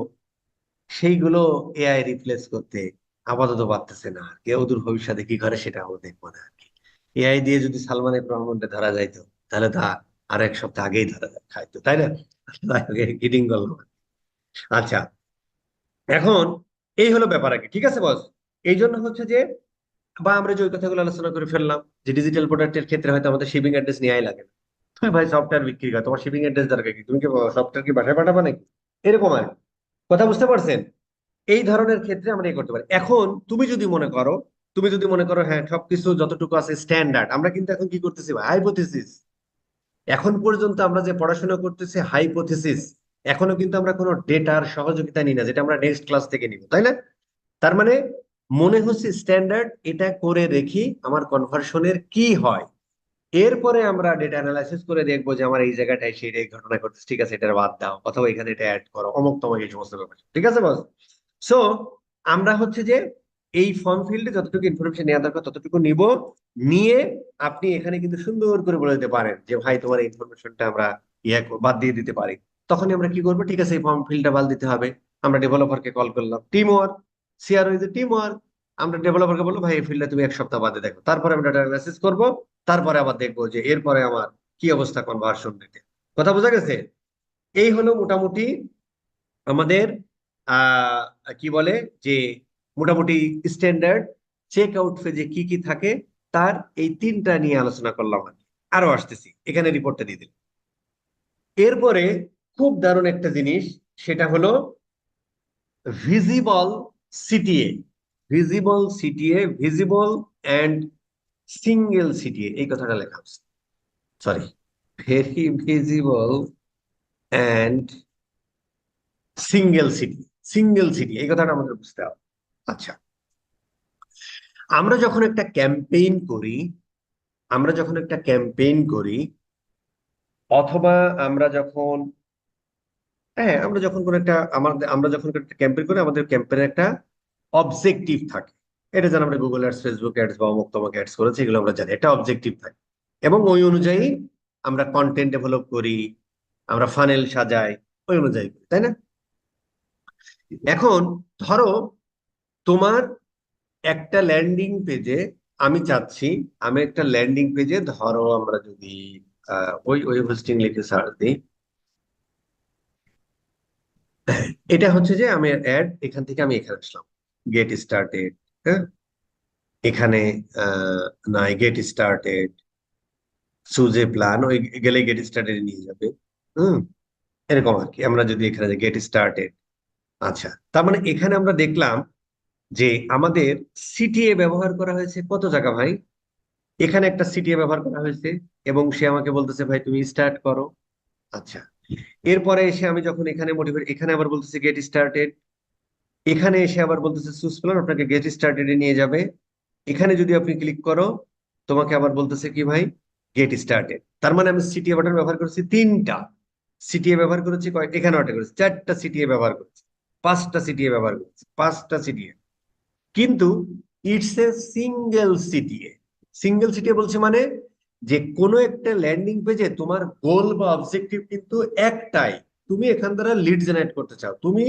[SPEAKER 1] সেইগুলো এআই রিপ্লেস করতে আপাতত পারতেছে না। আর কেউ দূর ভবিষ্যতে কি করে সেটা আমরা দেখবো না আর কি। এআই দিয়ে যদি সালমানের প্রমাণটা ধরা যাইতো তাহলে তা আর 1 সপ্তাহ আগেই ধরা খাইতো, তাই না? কিডিং করলাম। আচ্ছা, এখন এই হলো ব্যাপার আর কি। ঠিক আছে বস, এই জন্য হচ্ছে যে, বা আমরা যে ওই কথাগুলো আলোচনা করে ফেললাম যে ডিজিটাল প্রোডাক্টের ক্ষেত্রে হয়তো আমাদের শিপিং অ্যাড্রেস নেওয়াই লাগে না। তুমি ভাই সফটওয়্যার বিক্রি করো, তোমার শিপিং অ্যাড্রেস দরকার কি? তুমি কি সফটওয়্যার কি বাসায় পাঠাবা নাকি? এরকম আর কি। কথা বুঝতে পারছেন? এই ধরনের ক্ষেত্রে আমরা এই করতে পারি। এখন তুমি যদি মনে করো হ্যাঁ সবকিছু যতটুকু আছে স্ট্যান্ডার্ড, আমরা কিন্তু এখন কি করতেছি ভাই? হাইপোথিসিস। এখন পর্যন্ত আমরা যে পড়াশোনা করতেছি হাইপোথিসিস, এখনো কিন্তু আমরা কোনো ডেটার সহযোগিতা নিই না, যেটা আমরা নেক্সট ক্লাস থেকে নিব, তাই না? তার মানে মনে হচ্ছে স্ট্যান্ডার্ড, এটা করে দেখি আমার কনভার্সনের কি হয়। এরপরে আমরা ডেটা অ্যানালাইসিস করে দেখবো যে আমার এই জায়গাটায় সেই এই ঘটনা ঘটছে, ঠিক আছে এটা বাদ দাও, অথবা এখানে এটা অ্যাড করো, অমুক তমুক এই সমস্ত ব্যাপার। ঠিক আছে বস? সো আমরা হচ্ছে যে এই ফর্ম ফিল্ডে যতটুকু ইনফরমেশন নেওয়া দরকার ততটুকু নিব, নিয়ে আপনি এখানে কিন্তু সুন্দর করে বলে দিতে পারেন যে ভাই তোমার এই ইনফরমেশনটা আমরা বাদ দিয়ে দিতে পারি। তখনই আমরা কি করবো, ঠিক আছে এই ফর্ম ফিল্ডটা বাদ দিতে হবে। আমরা ডেভেলপারকে কল করলাম, team work, CRO is a team work. আমরা ডেভেলপারকে বলবো ভাই এই ফিল্ডটা তুমি 1 সপ্তাহ বাদে দেখো, তারপরে আমরা ডাটা অ্যানালাইসিস করবো, তারপরে আবার দেখবো যে এরপরে আমার কি অবস্থা কনভার্সন রেটে। কথা বোঝা গেছে? এই হলো মোটামুটি আমাদের কি বলে যে মোটামুটি স্ট্যান্ডার্ড চেক আউট ফেজে কি কি থাকে তার এই তিনটা নিয়ে আলোচনা করলাম আমি। আরো আসতেছি, এখানে রিপোর্টটা দিয়ে দিলাম। এরপরে খুব দারুণ একটা জিনিস, সেটা হলো visible CTA. Visible and single CTA, এই কথাটা লেখা আছে। Sorry, very visible and single city, এই কথাটা আমাদের বুঝতে হবে। আচ্ছা, আমরা যখন একটা ক্যাম্পেইন করি আমরা যখন একটা ক্যাম্পেইন করি অথবা আমরা যখন হ্যাঁ, আমরা যখন একটা ক্যাম্পেইন করি, আমাদের ক্যাম্পেইনের একটা অবজেক্টিভ থাকে। এটা যেন আমরা গুগল অ্যাডস, ফেসবুক অ্যাডস বা অমুক তমুক অ্যাডস করেছি, এগুলো আমরা জানি, একটা অবজেক্টিভ থাকে। এবং ওই অনুযায়ী আমরা কন্টেন্ট ডেভেলপ করি, আমরা ফানেল সাজাই, ওই অনুযায়ী করি, তাই না? এখন ধরো তোমার একটা ল্যান্ডিং পেজে, আমি চাচ্ছি, আমি একটা ল্যান্ডিং পেজে, ধরো আমরা যদি ওই ওয়েব হোস্টিং লিখে সার্চ দিই, এটা হচ্ছে যে আমি অ্যাড, এখান থেকে আমি এখানে আসলাম, গেট স্টার্টেড। হ্যাঁ, এখানে আহ নাই, get started, choose a plan, ওই গেলে গেট স্টার্টেড নিয়ে যাবে। হুম, এরকম আর কি। আমরা যদি এখানে গেট স্টার্টেড, আচ্ছা, তার মানে এখানে আমরা দেখলাম যে আমাদের সিটিএ ব্যবহার করা হয়েছে কত জায়গা ভাই? এখানে একটা সিটিএ ব্যবহার করা হয়েছে, এবং সে আমাকে বলতেছে ভাই তুমি স্টার্ট করো। আচ্ছা, এরপরে এসে আমি যখন এখানে মোটিভেট, এখানে আবার বলতেছে গেট স্টার্টেড, এখানে এসে আবার বলতেছে চুজ প্ল্যান, আপনাকে গেট স্টার্টেড এ নিয়ে যাবে। এখানে যদি আপনি ক্লিক করো, তোমাকে আবার বলতেছে কি ভাই, গেট স্টার্টেড। তার মানে আমি সিটিএ বাটন ব্যবহার করেছি তিনটা, সিটিএ ব্যবহার করেছি কয়, এখানে অর্ডার করেছি চারটা সিটিএ ব্যবহার করেছি, পাঁচটা সিটিএ ব্যবহার করেছি, পাঁচটা সিটিএ। কিন্তু it's a single CTA. Single CTA বলছে মানে যে কোনো একটা ল্যান্ডিং পেজে তোমার গোল বা অবজেক্টিভ কিন্তু একটাই। তুমি এখান দ্বারা লিড জেনারেট করতে চাও, তুমি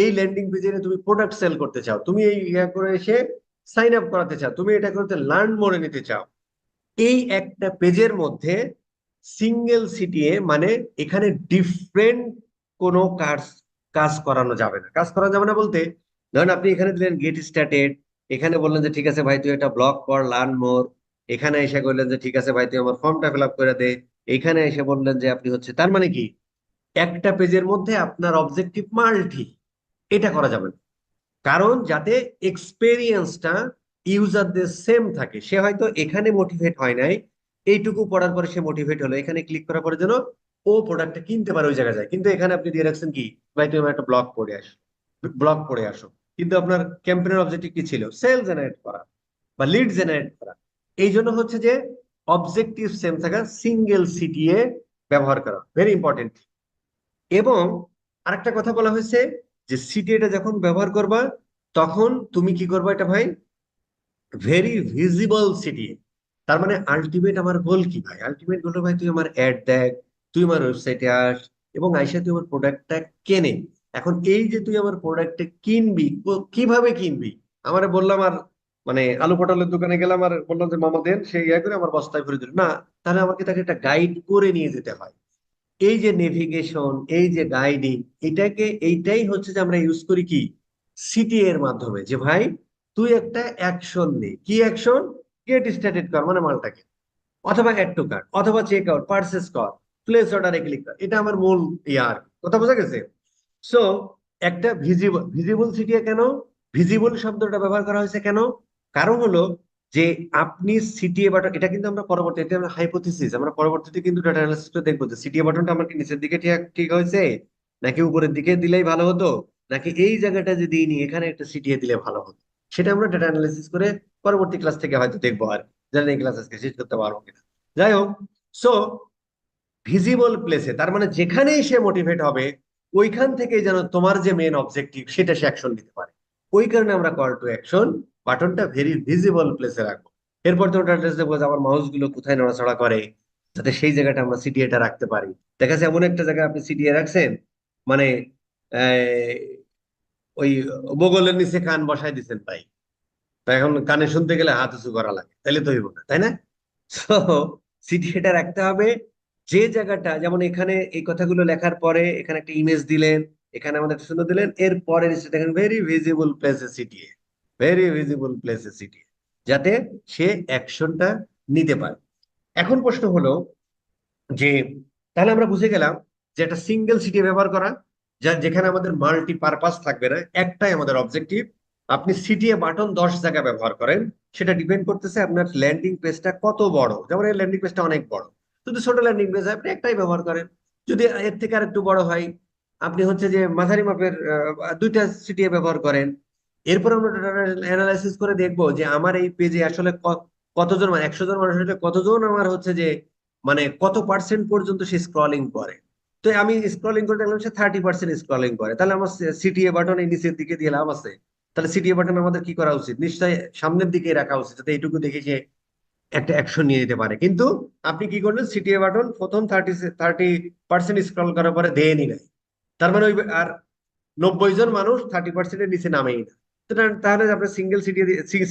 [SPEAKER 1] এই ল্যান্ডিং পেজে তুমি প্রোডাক্ট সেল করতে চাও, তুমি এই ইয়া করে এসে সাইন আপ করাতে চাও, তুমি এটা করতে লার্ন মোডে নিতে চাও। এই একটা পেজের মধ্যে সিঙ্গেল সিটিএ মানে এখানে ডিফারেন্ট কোনো কাজ কাজ করানো যাবে না। কাজ করানো যাবে না বলতে, ধরেন আপনি এখানে দিলেন গেট স্টার্টেড, এখানে বললেন যে ঠিক আছে ভাই তুই এটা ব্লক কর, লার্ন মোর। এখানে এসে বললেন যে ঠিক আছে ভাই তুই আমার ফর্মটা ফিল আপ করে দে। এখানে এসে বললেন যে আপনি হচ্ছে, তার মানে কি, একটা পেজের মধ্যে আপনার অবজেক্টিভ মাল্টি, এটা করা যাবে না। কারণ যাতে এক্সপেরিয়েন্সটা ইউজারদের সেম থাকে, সে হয়তো এখানে মোটিভেট হয় নাই, এইটুকু পড়ার পরে সে মোটিভেট হলো, এখানে ক্লিক করার পরে যেন ও প্রোডাক্টটা কিনতে পারে ওই জায়গায় যায়। কিন্তু এখানে আপনি দিয়ে রাখছেন কি, ভাই তুমি আমার একটা ব্লগ পড়ে আসো, ব্লগ পড়ে আসো। কিন্তু আপনার ক্যাম্পেইনের অবজেক্টিভ কি ছিল? সেল জেনারেট করা বা লিড জেনারেট করা। এই জন্য হচ্ছে যে অবজেক্টিভ সেম থাকা, সিঙ্গেল সিটিএ ব্যবহার করা ভেরি ইম্পর্টেন্ট। এবং আরেকটা কথা বলা হয়েছে যে সিটিএটা যখন ব্যবহার করবা, তখন তুমি কি করবা এটা ভাই, ভেরি ভিজিবল সিটিএ। তার মানে আলটিমেট আমার গোল কি ভাই? আলটিমেট গোল ভাই তুই আমার অ্যাড দেখ, তুই আমার ওয়েবসাইটে আস, এবং আইসা তুই আমার প্রোডাক্টটা কেনে। এখন এই যে তুই আমার প্রোডাক্টটা কিনবি, কিভাবে কিনবি? আমারে বললাম, আর মানে আলু পটলের দোকানে গেলাম আর বললাম যে মামা দেন, সেই ইয়া করে আমার বস্তায় ভরে দিল না। তাহলে আমাকে তাকে একটা গাইড করে নিয়ে যেতে হয়। এই যে নেভিগেশন, এই যে গাইডিং, এইটাই হচ্ছে যে আমরা ইউজ করি কি, সিটি এর মাধ্যমে, যে ভাই তুই একটা অ্যাকশন নে। কি অ্যাকশন? গেট স্টার্টেড কর মানে মালটাকে, অথবা অ্যাড টু কার্ট, অথবা চেক আউট, পারচেস কর, প্লেস অর্ডারে ক্লিক কর। এটা আমার মূল ইয়ার কথা, বোঝা গেছে? সো একটা ভিজিবল, ভিজিবল সিটি কেন, ভিজিবল শব্দটা ব্যবহার করা হয়েছে কেন? কারণ হলো যে আপনি সিটিএ বাটন, এটা কিন্তু আমরা পরবর্তী, এটা আমরা হাইপোথিসিস, আমরা পরবর্তীতে কিন্তু ডাটা অ্যানালিসিস করে দেখবো যে সিটিএ বাটনটা আমার কি নিচের দিকে ঠিক ঠিক হয়েছে, নাকি উপরের দিকে দিলেই ভালো হতো, নাকি এই জায়গাটা যে দিইনি এখানে একটা সিটিএ দিলে ভালো হতো। সেটা আমরা ডাটা অ্যানালিসিস করে পরবর্তী ক্লাস থেকে হয়তো দেখবো। আর জানি এই ক্লাস আজকে শেষ করতে পারবো কিনা। যাই হোক, সো ভিজিবল প্লেসে, তার মানে যেখানেই সে মোটিভেট হবে, ওইখান থেকে যেন তোমার যে মেন অবজেক্টিভ সেটা সে অ্যাকশন নিতে পারে। ওই কারণে আমরা কল টু অ্যাকশন বাটনটা ভেরি ভিজিবল প্লেসে রাখবো। এরপর তো ওটা অ্যাড্রেস দেবো যে আমার মাউস গুলো কোথায় নড়াচড়া করে, যাতে সেই জায়গাটা আমরা সিটিএটা রাখতে পারি। দেখা যাচ্ছে এমন একটা জায়গায় আপনি সিটিএ রাখছেন, মানে আহ, ওই বগলের নিচে কান বসাই দিচ্ছেন ভাই, তো এখন কানে শুনতে গেলে হাত উঁচু করা লাগে, তাইলে তো হইব না, তাই না? তো সিটি এটা রাখতে হবে যে জায়গাটা, যেমন এখানে এই কথাগুলো লেখার পরে এখানে একটা ইমেজ দিলেন, এখানে আমাদের একটা সুন্দর দিলেন, এর পরে দেখেন ভেরি ভিজিবল প্লেসে সিটিএ, ভেরি ভিজিবল প্লেসে সিটিএ, যাতে সে অ্যাকশনটা নিতে পারে। এখন প্রশ্ন হলো যে, তাহলে আমরা বুঝে গেলাম যে একটা সিঙ্গেল সিটি ব্যবহার করা, যা যেখানে আমাদের মাল্টি পারপাস থাকবে না, একটাই আমাদের অবজেক্টিভ। আপনি সিটিএ বাটন 10 জায়গায় ব্যবহার করেন, সেটা ডিপেন্ড করতেছে আপনার ল্যান্ডিং পেজটা কত বড়। যেমন এই ল্যান্ডিং পেজটা অনেক বড়, যদি ছোট ল্যান্ডিং পেজ হয় আপনি একটাই ব্যবহার করেন। যদি এর থেকে আর একটু বড় হয়, আপনি হচ্ছে যে মাঝারি মাপের দুইটা সিটিএ ব্যবহার করেন। এরপর আমরা অ্যানালাইসিস করে দেখবো যে আমার এই পেজে আসলে কতজন, মানে 100 জন মানুষ হলে কতজন আমার হচ্ছে যে, মানে কত পার্সেন্ট পর্যন্ত সে স্ক্রলিং করে। তো আমি স্ক্রলিং করে দেখলাম সে 30% স্ক্রলিং করে, তাহলে আমার সিটিএ বাটন এই নিচের দিকে দিয়ে লাভ আছে? তাহলে সিটিএ বাটন আমাদের কি করা উচিত? নিশ্চয়ই সামনের দিকে রাখা উচিত, যাতে এইটুকু দেখে সে একটা অ্যাকশন নিয়ে নিতে পারে। কিন্তু আপনি কি করলেন, সিটিএ বাটন প্রথম 30% স্ক্রল করার পরে দেয়নি নাই। তার মানে ওই আর 90 জন মানুষ 30%-এর নিচে নামেই না। তো তাহলে আপনি সিঙ্গেল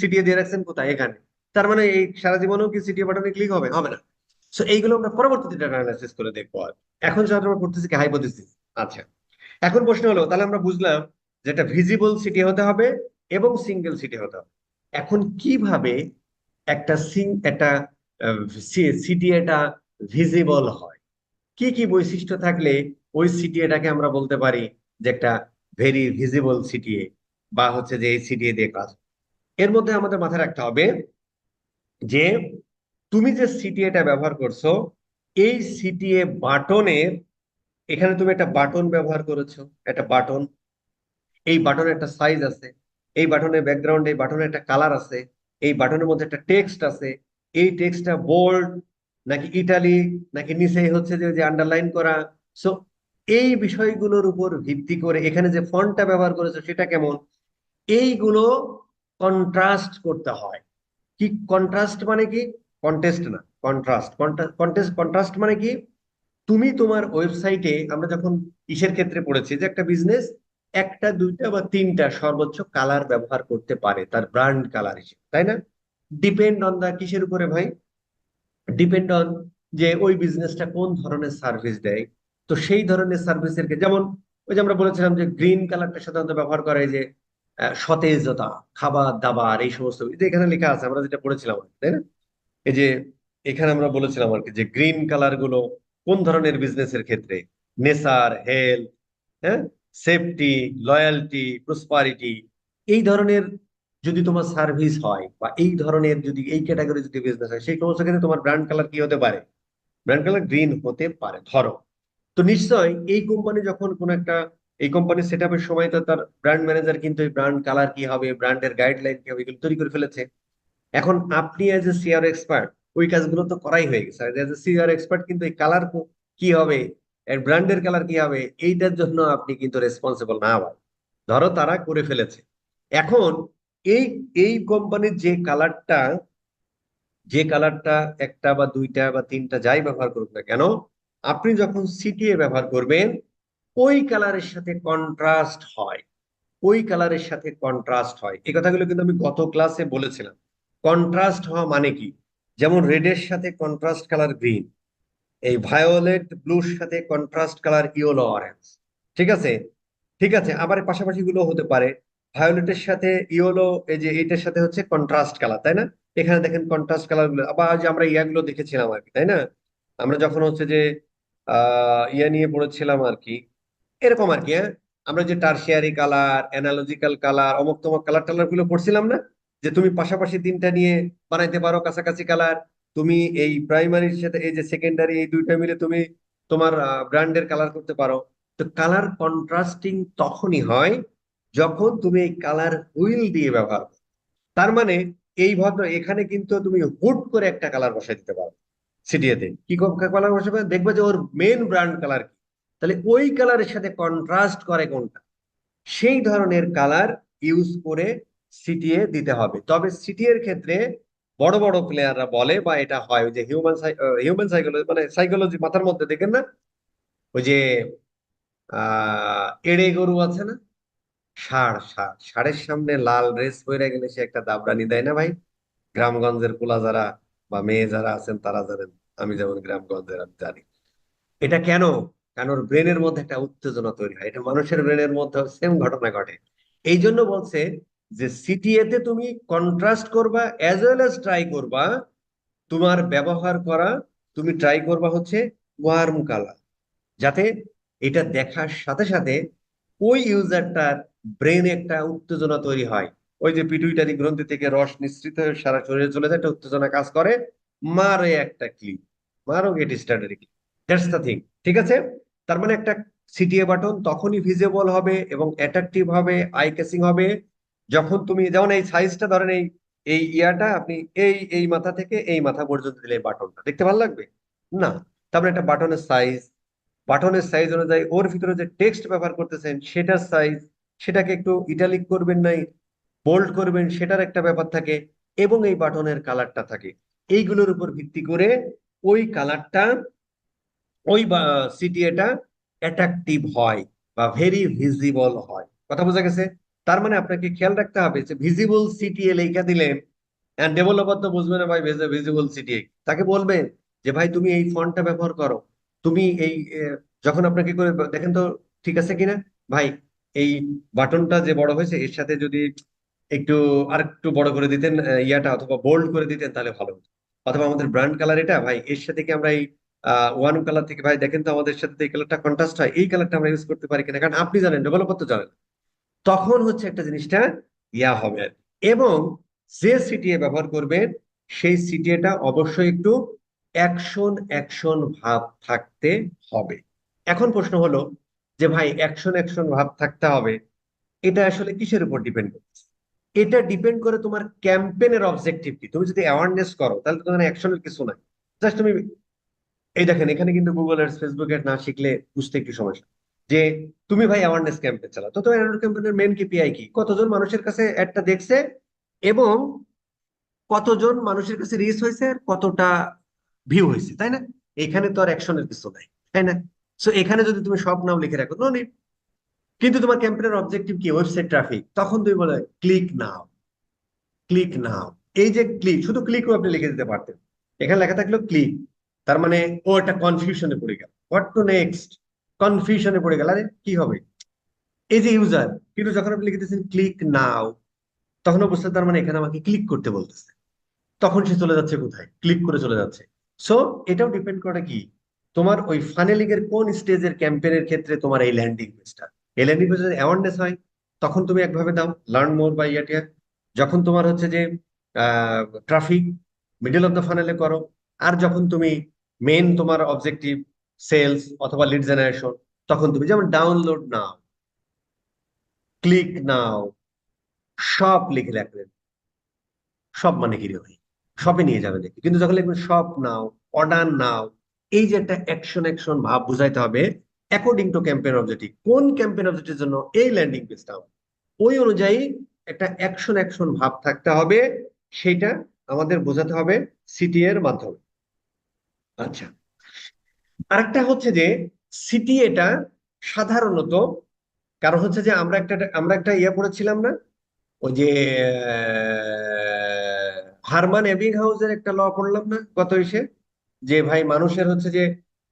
[SPEAKER 1] সিটিএ দিয়ে রাখছেন কোথায়? এখানে। তার মানে এই সারা জীবনেও কি সিটিএ বাটনে ক্লিক হবে? হবে না। সো এইগুলো আমরা পরবর্তীতে ডাটা অ্যানালাইসিস করে দেখবো। আর এখন যেটা আমরা করতেছি কি, হাইপোথিসিস। আচ্ছা, এখন প্রশ্ন হলো, তাহলে আমরা বুঝলাম যে একটা ভিজিবল সিটি হতে হবে এবং সিঙ্গেল সিটি হতে হবে। এখন কিভাবে একটা সিটি এটা ভিজিবল হয়? কি কি বৈশিষ্ট্য থাকলে ওই সিটিএটাকে আমরা বলতে পারি যে একটা ভেরি ভিজিবল সিটিএ, বা হচ্ছে যে এই সিটিএ দিয়ে কাজ? এর মধ্যে আমাদের মাথায় রাখতে হবে যে তুমি যে সিটিএটা ব্যবহার করছো, এই সিটিএ বাটনের, এখানে তুমি একটা বাটন ব্যবহার করেছো, একটা বাটন, এই বাটনের একটা সাইজ আছে, এই বাটনের ব্যাকগ্রাউন্ডে এই বাটনের একটা কালার আছে, এই বাটনের মধ্যে একটা টেক্সট আছে, এই টেক্সটটা বোল্ড নাকি ইটালিক নাকি নিচে হচ্ছে যে আন্ডারলাইন করা। সো এই বিষয়গুলোর উপর ভিত্তি করে এখানে যে ফন্টটা ব্যবহার করেছো সেটা কেমন, এইগুলো কন্ট্রাস্ট করতে হয়। কি কন্ট্রাস্ট মানে কি? কন্টেস্ট না, কন্ট্রাস্ট। কন্ট্রাস্ট মানে কি? তুমি তোমার ওয়েবসাইটে, আমরা যখন ইসের ক্ষেত্রে পড়েছি যে একটা বিজনেস একটা দুইটা বা তিনটা সর্বোচ্চ কালার ব্যবহার করতে পারে তার ব্র্যান্ড কালার হিসেবে, তাই না? ডিপেন্ড অন দা কিসের উপরে ভাই? ডিপেন্ড অন যে ওই বিজনেসটা কোন ধরনের সার্ভিস দেয়। তো সেই ধরনের সার্ভিসের যেমন ওই যে আমরা বলেছিলাম যে গ্রিন কালারটা সাধারণত ব্যবহার করে যে সতেজতা, খাবার দাবার, এই সমস্ত এই যে এখানে লেখা আছে আমরা যেটা পড়েছিলাম, তাই না? এই যে এখানে আমরা বলেছিলাম আর কি যে গ্রিন কালার গুলো কোন ধরনের বিজনেসের ক্ষেত্রে? নেচার, হেলথ, হ্যাঁ, সেফটি, লয়্যালটি, প্রসপারিটি, এই ধরনের যদি তোমার সার্ভিস হয় বা এই ধরনের যদি এই ক্যাটাগরি যদি বিজনেস হয়, সেই সমস্ত ক্ষেত্রে তোমার ব্র্যান্ড কালার কি হতে পারে? ব্র্যান্ড কালার গ্রিন হতে পারে, ধরো। তো নিশ্চয় এই কোম্পানি যখন কোন একটা, এই কোম্পানি সেট আপের সময় তো তার ব্র্যান্ড ম্যানেজার কিন্তু এই ব্র্যান্ড কালার কি হবে, ব্র্যান্ডের গাইডলাইন কি হবে, এগুলো তৈরি করে ফেলেছে। এখন আপনি এজ এ সিআর এক্সপার্ট ওই কাজগুলো তো করাই হয়ে গেছে। এজ এ সিআর এক্সপার্ট কিন্তু এই কালার কি হবে, এর ব্র্যান্ডের কালার কি হবে, এইটার জন্য আপনি কিন্তু রেসপন্সিবল না ভাই। ধরো তারা করে ফেলেছে। এখন এই এই কোম্পানির যে কালারটা একটা বা দুইটা বা তিনটা যাই ব্যবহার করুক না কেন, আপনি যখন সিটিএ ব্যবহার করবেন ওই কালারের সাথে কন্ট্রাস্ট হয়, ওই কালারের সাথে কন্ট্রাস্ট হয়। এই কথাগুলো কিন্তু আমি গত ক্লাসে বলেছিলাম। কন্ট্রাস্ট হওয়া মানে কি? যেমন রেডের সাথে কন্ট্রাস্ট কালার গ্রিন, এই ভায়োলেট ব্লুর সাথে কন্ট্রাস্ট কালার ইয়েলো অরেঞ্জ। ঠিক আছে? ঠিক আছে, আবার এর পাশাপাশি গুলো হতে পারে ভায়োলেটের সাথে ইয়েলো, এই যে এইটার সাথে হচ্ছে কন্ট্রাস্ট কালার, তাই না? এখানে দেখেন কন্ট্রাস্ট কালার গুলো, আবার যে আমরা ইয়াগুলো দেখেছিলাম আর কি, তাই না? আমরা যখন হচ্ছে যে ইয়া নিয়ে পড়েছিলাম আর কি, এরকম আর কি, হ্যাঁ। আমরা যে টারশিয়ারি কালার, অ্যানালজিক্যাল কালার, অমুক তমক কালার টালার গুলো পড়ছিলাম না, যে তুমি পাশাপাশি তিনটা নিয়ে বানাইতে পারো কাছাকাছি কালার। তুমি এই প্রাইমারির সাথে এই যে সেকেন্ডারি, এই দুইটা মিলে তুমি তোমার ব্র্যান্ডের কালার করতে পারো। তো কালার কন্ট্রাস্টিং তখনই হয় যখন তুমি এই কালার হুইল দিয়ে ব্যবহার করো। তার মানে এই ভদ্র এখানে কিন্তু তুমি হুট করে একটা কালার বসাই দিতে পারো। সিটিএতে কি কালার বসাবে, দেখবে যে ওর মেন ব্র্যান্ড কালার কি, তাহলে ওই কালারের সাথে কন্ট্রাস্ট করে কোনটা, সেই ধরনের কালার ইউজ করে সিটিএ দিতে হবে। তবে সিটিএ এর ক্ষেত্রে বড় বড় প্লেয়াররা বলে, বা এটা হয় ওই যে হিউম্যান সাইকোলজি, মানে সাইকোলজি মাথার মধ্যে দেখেন না, ওই যে এড়ে গরু আছে না, ষাঁড়ের সামনে লাল ড্রেস পরে গেলে সে একটা দাবরানি দেয় না ভাই? গ্রামগঞ্জের পোলা যারা বা মেয়ে যারা আছেন তারা জানেন, আমি যেমন গ্রামগঞ্জের, আমি জানি। এটা কেন? কারণ ওর ব্রেনের মধ্যে একটা উত্তেজনা তৈরি হয়, এটা মানুষের ব্রেনের মধ্যে সেম ঘটনা ঘটে। এই জন্য বলছে যে সিটিএ তে তুমি কন্ট্রাস্ট করবা, অ্যাজ ওয়েল এজ ট্রাই করবা তোমার ব্যবহার করা, তুমি ট্রাই করবা হচ্ছে ওয়ার্ম কালার, যাতে এটা দেখার সাথে সাথে ওই ইউজারটার ব্রেনে একটা উত্তেজনা তৈরি হয়। ওই যে পিটুইটারি গ্রন্থি থেকে রস নিঃসৃত হয়ে সারা শরীরে চলে যায়, একটা উত্তেজনা কাজ করে, মারে একটা ক্লিক, মারো get started click. That's the thing. ঠিক আছে? তার মানে একটা সিটিএ বাটন তখনই ভিজিবল হবে এবং অ্যাট্রাকটিভ হবে, আই ক্যাচিং হবে, যখন তুমি যেমন এই সাইজটা ধরেন, এই এই ইয়াটা আপনি এই এই মাথা থেকে এই মাথা পর্যন্ত দিলে বাটনটা দেখতে ভালো লাগবে না। তারপরে একটা বাটনের সাইজ, বাটনের সাইজ অনুযায়ী ওর ভিতরে যে টেক্সট ব্যবহার করতেছেন সেটার সাইজ, সেটাকে একটু ইটালিক করবেন নাই বোল্ড করবেন, সেটার একটা ব্যাপার থাকে, এবং এই বাটনের কালারটা থাকে। এইগুলোর উপর ভিত্তি করে ওই কালারটা, ওই সিটিএটা অ্যাট্রাকটিভ হয় বা ভেরি ভিজিবল হয়। কথা বোঝা গেছে? তার মানে আপনাকে খেয়াল রাখতে হবে যে ভিজিবল সিটিএ লেখা দিলে, ডেভেলপার তো বুঝবে না ভাই ভিজিবল সিটিএ, তাকে বলবেন যে ভাই তুমি এই ফন্টটা ব্যবহার করো, তুমি এই যখন আপনাকে করে দেখেন তো ঠিক আছে কিনা ভাই, এই বাটনটা যে বড় হয়েছে এর সাথে যদি একটু আর একটু বড় করে দিতেন ইয়াটা, অথবা বোল্ড করে দিতেন তাহলে ভালো হতো। অথবা আমাদের ব্র্যান্ড কালার এটা ভাই, এর সাথে কি আমরা এই ওয়ান কালার থেকে ভাই দেখেন তো আমাদের সাথে তো এই কালারটা কন্ট্রাস্ট হয়, এই কালারটা আমরা ইউজ করতে পারি কিনা, কারণ আপনি জানেন, ডেভেলপার তো জানেন। তখন হচ্ছে একটা জিনিসটা ইয়া হবে আর কি। এবং যে সিটিএ ব্যবহার করবেন সেই সিটিএটা অবশ্যই একটু অ্যাকশন অ্যাকশন ভাব থাকতে হবে। এখন প্রশ্ন হলো যে ভাই অ্যাকশন অ্যাকশন ভাব থাকতে হবে, এটা আসলে কিসের উপর ডিপেন্ড করছে? এটা ডিপেন্ড করে তোমার ক্যাম্পেনের অবজেক্টিভ কি। তুমি যদি অ্যাওয়ারনেস করো তাহলে তো তোমার অ্যাকশনের কিছু নাই, জাস্ট তুমি এই দেখেন এখানে কিন্তু গুগল এর ফেসবুক এর না শিখলে বুঝতে একটু সমস্যা। যে তুমি ভাই অ্যাওয়ারনেস ক্যাম্পেইন চালাও, তো তোমার অ্যাওয়ারনেস ক্যাম্পেইনের মেন কেপিআই কি, কতজন মানুষের কাছে অ্যাডটা দেখছে, এবং কতজন মানুষের কাছে রিচ হয়েছে, আর কতটা ভিউ হয়েছে, তাই না? এখানে তো আর অ্যাকশনের কিছু নাই, তাই না? সো এখানে যদি তুমি সব নাম লিখে রাখো নো নিড। কিন্তু তোমার ক্যাম্পেইনের অবজেক্টিভ কি, ওয়েবসাইট ট্রাফিক, তখন তুমি বলে ক্লিক নাও, ক্লিক নাও। এই যে ক্লিক, শুধু ক্লিকও আপনি লিখে দিতে পারতেন, এখানে লেখা থাকলো ক্লিক, তার মানে ও একটা কনফিউশনে পড়ে গেল, হোয়াট টু নেক্সট, কনফিউশনে পড়ে গেল, আরে কি হবে। এই যে ইউজার, কিন্তু যখন আপনি লিখেছেন ক্লিক নাও, তখন ও বুঝতে, তার মানে এখানে আমাকে ক্লিক করতে বলতেছে, তখন সে চলে যাচ্ছে কোথায়, ক্লিক করে চলে যাচ্ছে। সো এটাও ডিপেন্ড করে কি, তোমার ওই ফানেলিং এর কোন স্টেজের ক্যাম্পেইনের ক্ষেত্রে তোমার এই ল্যান্ডিং পেজটা, এই ল্যান্ডিং পেজে অ্যাওয়ারনেস হয় তখন তুমি একভাবে দাও, লার্ন মোর বা ইয়াটিয়া। যখন তোমার হচ্ছে যে ট্রাফিক, মিডল অফ দ্য ফানেলে করো। আর যখন তুমি মেন তোমার অবজেক্টিভ সেলস অথবা লিড জেনারেশন, তখন তুমি যেমন ডাউনলোড নাও, ক্লিক নাও, সব লিখে রাখলেন। সব মানে কি রে ভাই, শপে নিয়ে যাবে দেখি, কিন্তু যখন লিখবেন শপ নাও, অর্ডার নাও, এই যে একটা অ্যাকশন অ্যাকশন ভাব বুঝাইতে হবে অ্যাকর্ডিং টু ক্যাম্পেইন অবজেক্টিভ, কোন ক্যাম্পেইন অবজেক্টিভের জন্য এই ল্যান্ডিং পেজটা, ওই অনুযায়ী একটা অ্যাকশন অ্যাকশন ভাব থাকতে হবে। সেটা আমাদের বোঝাতে হবে সিটি এর মাধ্যমে। আচ্ছা, আরেকটা হচ্ছে যে সিটি এটা সাধারণত, কারণ হচ্ছে যে আমরা একটা ইয়ে পড়েছিলাম না, ওই যে হারমান এবিংহাউসের একটা ল পড়লাম না গত ইসে, যে ভাই মানুষের হচ্ছে যে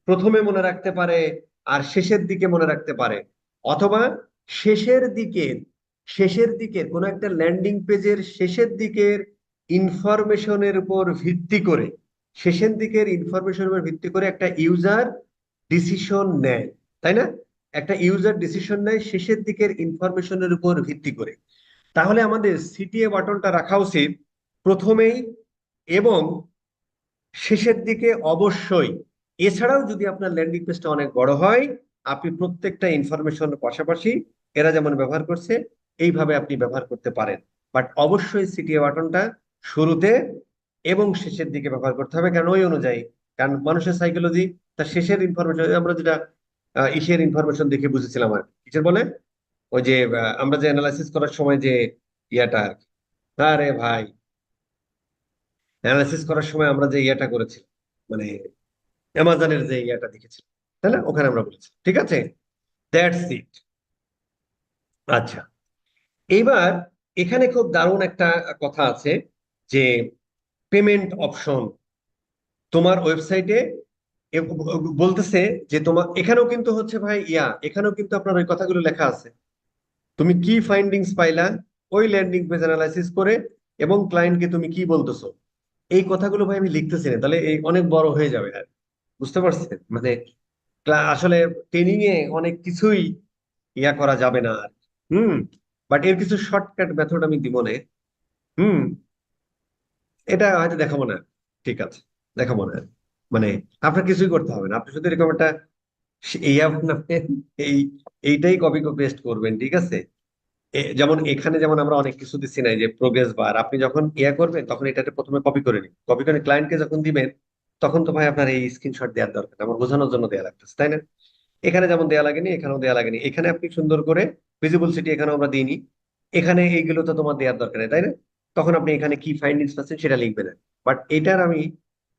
[SPEAKER 1] প্রথমে মনে রাখতে পারে আর শেষের দিকে মনে রাখতে পারে, অথবা শেষের দিকের কোন একটা ল্যান্ডিং পেজের শেষের দিকের ইনফরমেশনের উপর ভিত্তি করে, একটা ইউজার ডিসিশন নেয়, তাই না? একটা ইউজার ডিসিশন নেয় শেষের দিকের ইনফরমেশনের উপর ভিত্তি করে। তাহলে আমাদের সিটিএ বাটনটা রাখা উচিত প্রথমেই এবং শেষের দিকে অবশ্যই। এছাড়াও যদি আপনার ল্যান্ডিং পেজটা অনেক বড় হয়, আপনি প্রত্যেকটা ইনফরমেশনের পাশাপাশি এরা যেমন ব্যবহার করছে এইভাবে আপনি ব্যবহার করতে পারেন। বাট অবশ্যই সিটিএ বাটনটা শুরুতে এবং শেষের দিকে ব্যবহার করতে হবে, কারণ ওই অনুযায়ী, কারণ মানুষের সাইকোলজি তার শেষের ইনফরমেশন, আমরা যেটা ইসের ইনফরমেশন দেখে বুঝেছিলাম আর কি। কিসের বলে, ওই যে আমরা যে অ্যানালাইসিস করার সময় যে ইয়াটা আর কি। আরে ভাই, অ্যানালাইসিস করার সময় আমরা যে ইয়াটা করেছি, মানে অ্যামাজনের যে ইয়াটা দেখেছি, তাই না, ওখানে আমরা বলেছি ঠিক আছে, দ্যাটস ইট। আচ্ছা, এইবার এখানে খুব দারুণ একটা কথা আছে যে পেমেন্ট অপশন তোমার ওয়েবসাইটে বলতেছে যে তোমার এখানেও কিন্তু হচ্ছে ভাই এখানেও কিন্তু আপনার ওই কথাগুলো লেখা আছে, তুমি কি ফাইন্ডিংস পাইলা ওই ল্যান্ডিং পেজ অ্যানালাইসিস করে, এবং ক্লায়েন্টকে তুমি কি বলতেছো, এই কথাগুলো ভাই আমি লিখতেছি না, তাহলে এই অনেক বড় হয়ে যাবে আর। বুঝতে পারছেন মানে আসলে ট্রেনিং এ অনেক কিছুই করা যাবে না আর। হুম। বাট এর কিছু শর্টকাট মেথড আমি দিব না। হুম। এটা হয়তো দেখাবো না, ঠিক আছে, দেখাবো না। মানে আপনার কিছুই করতে হবে না, আপনি শুধু এরকম একটা এই আপনার এই এইটাই কপি পেস্ট করবেন, ঠিক আছে? যেমন এখানে যেমন আমরা অনেক কিছু দিচ্ছি না, এই যে প্রোগ্রেস বার, আপনি যখন করবেন তখন এটাতে প্রথমে কপি করে নিন, কপি করে ক্লায়েন্টকে যখন দিবেন তখন তো ভাই আপনার এই স্ক্রিনশট দেওয়ার দরকার, আমার বোঝানোর জন্য দেওয়া লাগতেছে, তাই না? এখানে যেমন দেয়া লাগেনি, এখানেও দেয়া লাগেনি, এখানে আপনি সুন্দর করে ভিজিবল সিটি এখানে আমরা দিইনি, এখানে এইগুলো তো তোমার দেওয়ার দরকার নেই, তাই না? তখন আপনি এখানে কি ফাইন্ডিংস পাচ্ছেন সেটা লিখবেন। বাট এটার আমি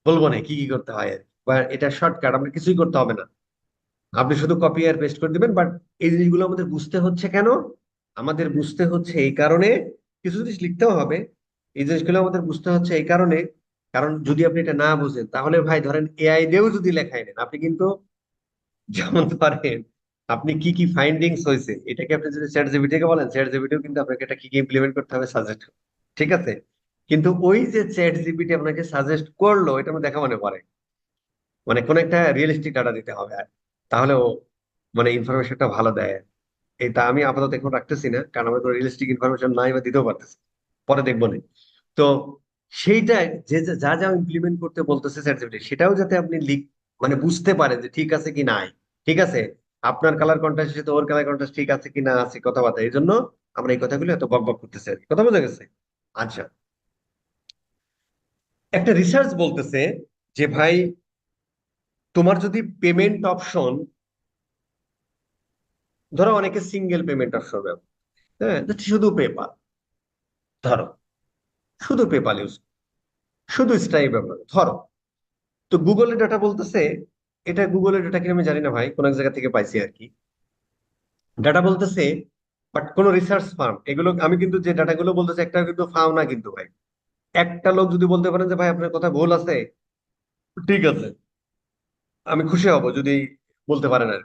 [SPEAKER 1] বলবো না কি কি করতে হয় আর কি। বা এটা শর্টকাট, আপনার কিছুই করতে হবে না, আপনি শুধু কপি আর পেস্ট করে দিবেন। বাট এই জিনিসগুলো আমাদের বুঝতে হচ্ছে কেন? আমাদের বুঝতে হচ্ছে এই কারণে, কিছু জিনিস লিখতেও হবে, এই জিনিসগুলো আমাদের বুঝতে হচ্ছে এই কারণে, কারণ যদি আপনি এটা না বুঝেন তাহলে ভাই ধরেন এআই দিয়েও যদি লেখাই নেন আপনি কিন্তু, যেমন ধরেন আপনি কি কি ফাইন্ডিংস হয়েছে এটাকে আপনি যদি চ্যাট জিপিটিকে বলেন, চ্যাট জিপিটিও কিন্তু আপনাকে এটা কি কি ইমপ্লিমেন্ট করতে হবে সাজেস্ট, ঠিক আছে? কিন্তু ওই যে চ্যাট জিপিটি আপনাকে সাজেস্ট করলো এটা আমি দেখা মনে পড়ে, মানে কোন একটা রিয়েলিস্টিক ডাটা দিতে হবে, আর তাহলে ও মানে ইনফরমেশনটা ভালো দেয়। এটা আমি আপাতত এখন রাখতেছি না, কারণ আমার কোনো রিয়েলিস্টিক ইনফরমেশন নাই বা দিতেও পারতেছি না। পরে দেখবো না। তো সেইটা যে যা যা ইমপ্লিমেন্ট করতে বলতেছে সার্টিফিকেট, সেটাও যাতে আপনি মানে বুঝতে পারেন যে ঠিক আছে কি নাই, ঠিক আছে আপনার কালার কন্ট্রাস্টের সাথে ওর কালার কন্ট্রাস্ট ঠিক আছে কি না আছে কথাবার্তা, এই জন্য আমরা এই কথাগুলো এত বক বক করতেছি আর কি। কথা বোঝা গেছে? আচ্ছা, একটা রিসার্চ বলতেছে যে ভাই তোমার যদি পেমেন্ট অপশন, ধরো অনেকে সিঙ্গেল পেমেন্ট অপশন ব্যবহার, হ্যাঁ just শুধু পেপাল, ধরো শুধু পেপাল ইউজ, শুধু স্ট্রাইপ ব্যবহার ধরো। তো গুগলের ডাটা বলতেছে, এটা গুগলের ডাটা কি আমি জানি না ভাই, কোন এক জায়গা থেকে পাইছি আর কি, ডাটা বলতেছে, বাট কোন রিসার্চ ফার্ম এগুলো, আমি কিন্তু যে ডাটাগুলো বলতেছে একটা কিন্তু ফার্ম না কিন্তু ভাই, একটা লোক যদি বলতে পারেন যে ভাই আপনার কথা ভুল আছে, ঠিক আছে, আমি খুশি হব যদি বলতে পারেন আর।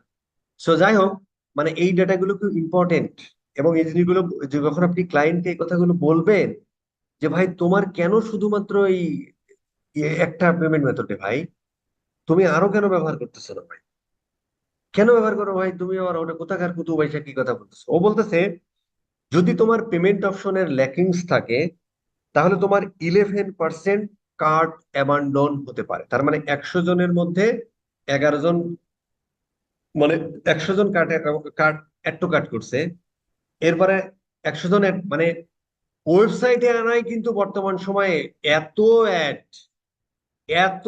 [SPEAKER 1] সো যাই হোক, মানে এই ডাটাগুলো খুব ইম্পর্টেন্ট, এবং এই জিনিসগুলো যে যখন আপনি ক্লায়েন্টকে এই কথাগুলো বলবেন যে ভাই তোমার কেন শুধুমাত্র এই একটা পেমেন্ট মেথডে ভাই, তুমি আরো কেন ব্যবহার করতেছো না ভাই, কেন ব্যবহার করো ভাই তুমি, আবার ওটা কোথাকার কুতু পয়সা কি কথা বলতেছো? ও বলতেছে যদি তোমার পেমেন্ট অপশনের ল্যাকিংস থাকে তাহলে তোমার 11% কার্ড অ্যাবান্ডন হতে পারে। তার মানে 100 জনের মধ্যে 11 জন, মানে 100 জন card card add to card করছে, এরপরে 100 জন মানে ওয়েবসাইটে আনাই কিন্তু বর্তমান সময়ে এত অ্যাড, এত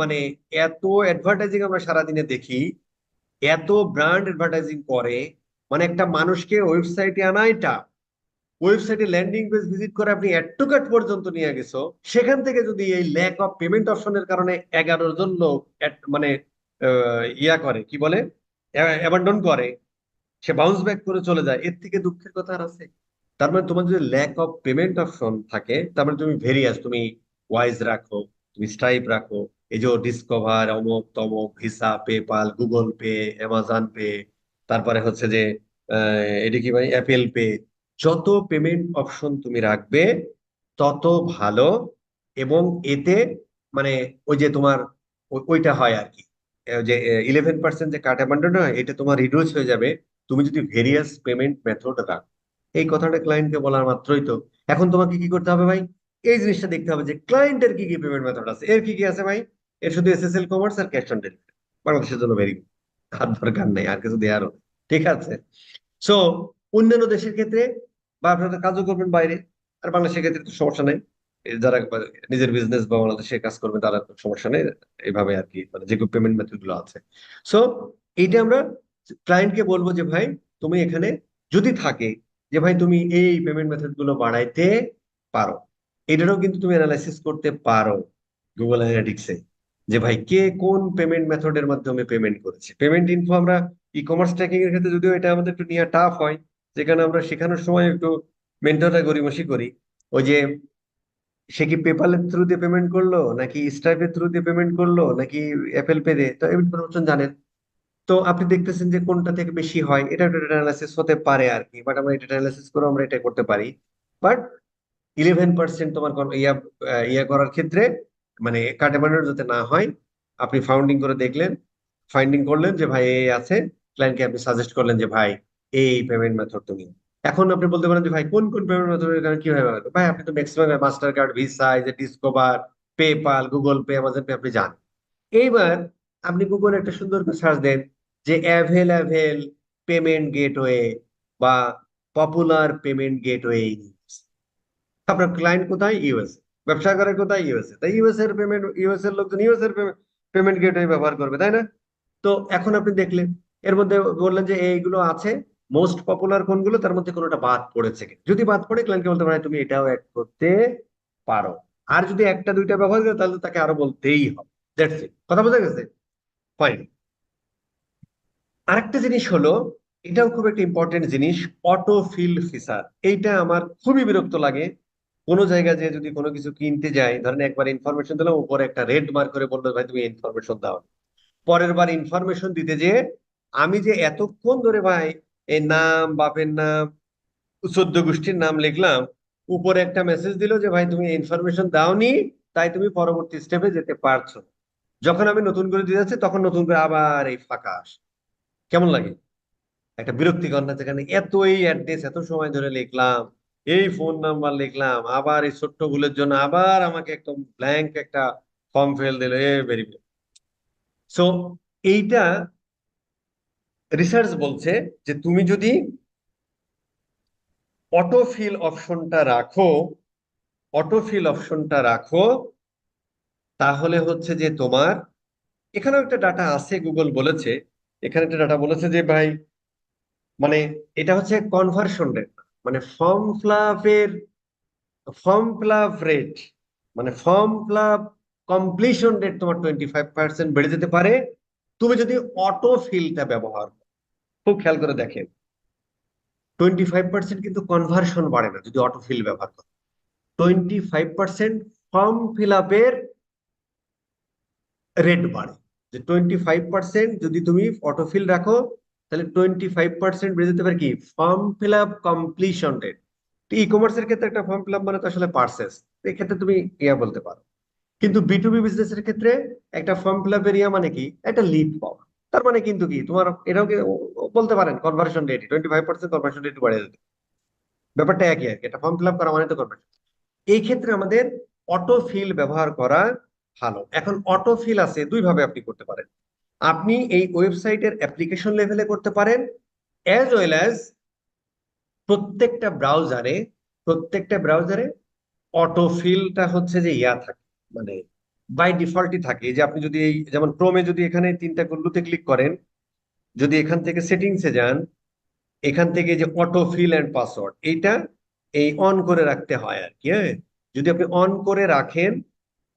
[SPEAKER 1] মানে এত অ্যাডভার্টাইজিং আমরা সারাদিনে দেখি, এত ব্র্যান্ড অ্যাডভার্টাইজিং করে, মানে একটা মানুষকে ওয়েবসাইটে আনাইটা, ওয়েবসাইটে ল্যান্ডিং পেজ ভিজিট করে আপনি অ্যাড টু কার্ট পর্যন্ত নিয়ে গেছো, সেখান থেকে যদি এই ল্যাক অফ পেমেন্ট অপশনের কারণে 11 জন লোক মানে ইয়া করে কি বলে, অ্যাবান্ডন করে, সে বাউন্স ব্যাক করে চলে যায়, এর থেকে দুঃখের কথা আর আছে? তার মানে তোমার যদি ল্যাক অফ পেমেন্ট অপশন থাকে তার মানে তুমি ভেরিয়াস, তুমি ওয়াইজ রাখো, তুমি স্ট্রাইপ রাখো, এই যে ডিসকভার অমুক তমুক visa PayPal Google pay Amazon pay, তারপরে হচ্ছে যে এটা কি ভাই অ্যাপেল পে, যত পেমেন্ট অপশন তুমি রাখবে তত ভালো। এবং এতে মানে ওই যে তোমার ওইটা হয় আর কি, যে 11% যে কার্ড অ্যাবান্ডন হয় এটা তোমার রিডিউস হয়ে যাবে তুমি যদি ভেরিয়াস পেমেন্ট মেথড রাখো। এই কথাটা ক্লায়েন্টকে বলার মাত্রই তো এখন তোমাকে কি করতে হবে ভাই, এই জিনিসটা দেখতে হবে যে ক্লায়েন্টের কি কি পেমেন্ট মেথড আছে, এর কি কি আছে ভাই, এর শুধু এসএসএল কমার্স আর ক্যাশ অন ডেলিভারি, বাংলাদেশের জন্য ভেরি গুড, আর দরকার নেই আর কিছু দেওয়ারও, ঠিক আছে? সো অন্যান্য দেশের ক্ষেত্রে বা আপনারা কাজও করবেন বাইরে, আর বাংলাদেশের ক্ষেত্রে তো সমস্যা নেই, যারা নিজের বিজনেস বা বাংলাদেশে কাজ করবে তারা কোনো সমস্যা নেই, এইভাবে আর কি, মানে যে পেমেন্ট মেথড গুলো আছে। সো এইটা আমরা ক্লায়েন্টকে বলবো যে ভাই তুমি এখানে যদি থাকে যে ভাই তুমি এই পেমেন্ট মেথড গুলো বাড়াইতে পারো, এটারও কিন্তু তুমি অ্যানালাইসিস করতে পারো গুগল অ্যানালিটিক্সে, যে ভাই কে কোন পেমেন্ট মেথডের মাধ্যমে পেমেন্ট করেছে। পেমেন্ট ইনফো আমরা ই কমার্স ট্র্যাকিং এর ক্ষেত্রে যদিও এটা আমাদের একটু নিয়ে টাফ হয়, যেখানে আমরা শেখানোর সময় একটু মেন্টররা গড়িমসি করি, ওই যে সে কি পেপালের থ্রু দিয়ে পেমেন্ট করলো নাকি স্ট্রাইপের থ্রু দিয়ে পেমেন্ট করলো নাকি অ্যাপেল পে দিয়ে, তো এই ইনফরমেশন জানেন, তো আপনি দেখতেছেন যে কোনটা থেকে বেশি হয়, এটা একটা অ্যানালাইসিস হতে পারে আর কি, বাট আমরা এটা অ্যানালাইসিস করে আমরা এটা করতে পারি। বাট 11% তোমার ইয়া ইয়া করার ক্ষেত্রে, মানে কাটামানোর যাতে না হয়, আপনি ফাউন্ডিং করে দেখলেন, ফাইন্ডিং করলেন যে ভাই এই আছে, ক্লায়েন্টকে আপনি সাজেস্ট করলেন যে ভাই এই পেমেন্ট মেথড তুমি, এখন আপনি বলতে পারেন যে ভাই কোন কোন পেমেন্ট মেথডের কারণে কিভাবে ব্যবহার করবো? ভাই আপনি তো ম্যাক্সিমাম মাস্টার কার্ড ভিসা এই যে discover PayPal Google pay Amazon pay আপনি জানেন। এইবার আপনি গুগল একটা সুন্দর করে সার্চ দেন যে অ্যাভেল পেমেন্ট গেটওয়ে বা পপুলার পেমেন্ট গেটওয়ে, আপনার ক্লায়েন্ট কোথায়? ইউএসএ, ব্যবসা করে কোথায়? ইউএসএ, তাই ইউএসএ এর লোকজন ইউএসএ এর পেমেন্ট গেটওয়ে ব্যবহার করবে, তাই না? তো এখন আপনি দেখলেন এর মধ্যে বললেন যে এইগুলো আছে, মোস্ট পপুলার কোনগুলো, তার মধ্যে কোনোটা বাদ পড়েছে কি? যদি বাদ পড়ে ক্লায়েন্টকে বলতে পারে তুমি এটাও অ্যাড করতে পারো। আর যদি একটা দুইটা ব্যবহার করে তাহলে তাকে আরো বলতেই হবে। That's it. কথা বোঝা গেছে? ফাইন। আরেকটা জিনিস হলো, এটাও খুব একটা ইম্পর্টেন্ট জিনিস, অটো ফিল ফিচার। এইটা আমার খুবই বিরক্ত লাগে। কোনো জায়গায় যে যদি কোনো কিছু কিনতে যাই, ধরেন একবার ইনফরমেশন দিলাম, উপরে একটা রেড মার্ক করে বললো ভাই তুমি ইনফরমেশন দাও। পরের বার ইনফরমেশন দিতে যে আমি যে এতক্ষণ ধরে ভাই এই নাম, বাপের নাম, 14 গোষ্ঠীর নাম লিখলাম, উপরে একটা মেসেজ দিল যে ভাই তুমি ইনফরমেশন দাওনি, তাই তুমি পরবর্তী স্টেপে যেতে পারছো না। যখন আমি নতুন করে দিয়ে যাচ্ছি তখন নতুন করে আবার এই ফাঁকা আসে। কেমন লাগে? একটা বিরক্তিকর না? যেখানে এত এই অ্যাড্রেস এত সময় ধরে লিখলাম, এই ফোন নাম্বার লিখলাম, আবার এই ছোট্ট ভুলের জন্য আবার আমাকে একদম ব্ল্যাঙ্ক একটা ফর্ম ফেল দিল, এ ভেরি। সো এইটা রিসার্চ বলছে যে তুমি যদি অটোফিল অপশনটা রাখো, অটোফিল অপশনটা রাখো, তাহলে হচ্ছে যে তোমার এখানেও একটা ডাটা আছে, গুগল বলেছে, এখানে একটা ডাটা বলেছে যে ভাই মানে এটা হচ্ছে কনভার্সন রেট, মানে ফর্ম ফিলাপ রেট, মানে ফর্ম ফিলাপ কমপ্লিশন রেট তোমার 25% বেড়ে যেতে পারে তুমি যদি অটো ফিলটা ব্যবহার করো। খুব খেয়াল করে দেখেন, 25% কিন্তু কনভার্সন বাড়ে না যদি অটো ফিল ব্যবহার করো। 25% ফর্ম ফিল আপের রেট বাড়ে। যে 25% যদি তুমি অটোফিল রাখো, তাহলে 25% বেড়ে যেতে পারে কি form fill up completion rate. তো ই কমার্সের ক্ষেত্রে একটা ফর্ম ফিল আপ মানে তো আসলে পার্সেস, এক্ষেত্রে তুমি ইয়া বলতে পারো। কিন্তু B2B বিজনেস এর ক্ষেত্রে একটা ফর্ম ফিল আপের ইয়া মানে কি একটা লিড পাওয়া। তার মানে কিন্তু কি তোমার এটাও বলতে পারেন কনভার্সন রেট 25% কনভার্সন রেট বাড়ে যেতে। ব্যাপারটা একই আর কি, একটা ফর্ম ফিল আপ করা মানে তো কনভার্সন। এই ক্ষেত্রে আমাদের অটো ফিল ব্যবহার করা ভালো। এখন অটো ফিল আছে দুই ভাবে আপনি করতে পারেন। আপনি এই ওয়েবসাইটের অ্যাপ্লিকেশন লেভেলে করতে পারেন, অ্যাজ ওয়েল অ্যাজ প্রত্যেকটা ব্রাউজারে, প্রত্যেকটা ব্রাউজারে অটো ফিলটা হচ্ছে যে ইয়া থাকে, মানে বাই ডিফল্টই থাকে। এই যে আপনি যদি এই যেমন ক্রোমে যদি এখানে তিনটা গুল্লুতে ক্লিক করেন, যদি এখান থেকে সেটিংসে যান, এখান থেকে যে অটো ফিল এন্ড পাসওয়ার্ড এইটা এই অন করে রাখতে হয় আর কি। হ্যাঁ, যদি আপনি অন করে রাখেন,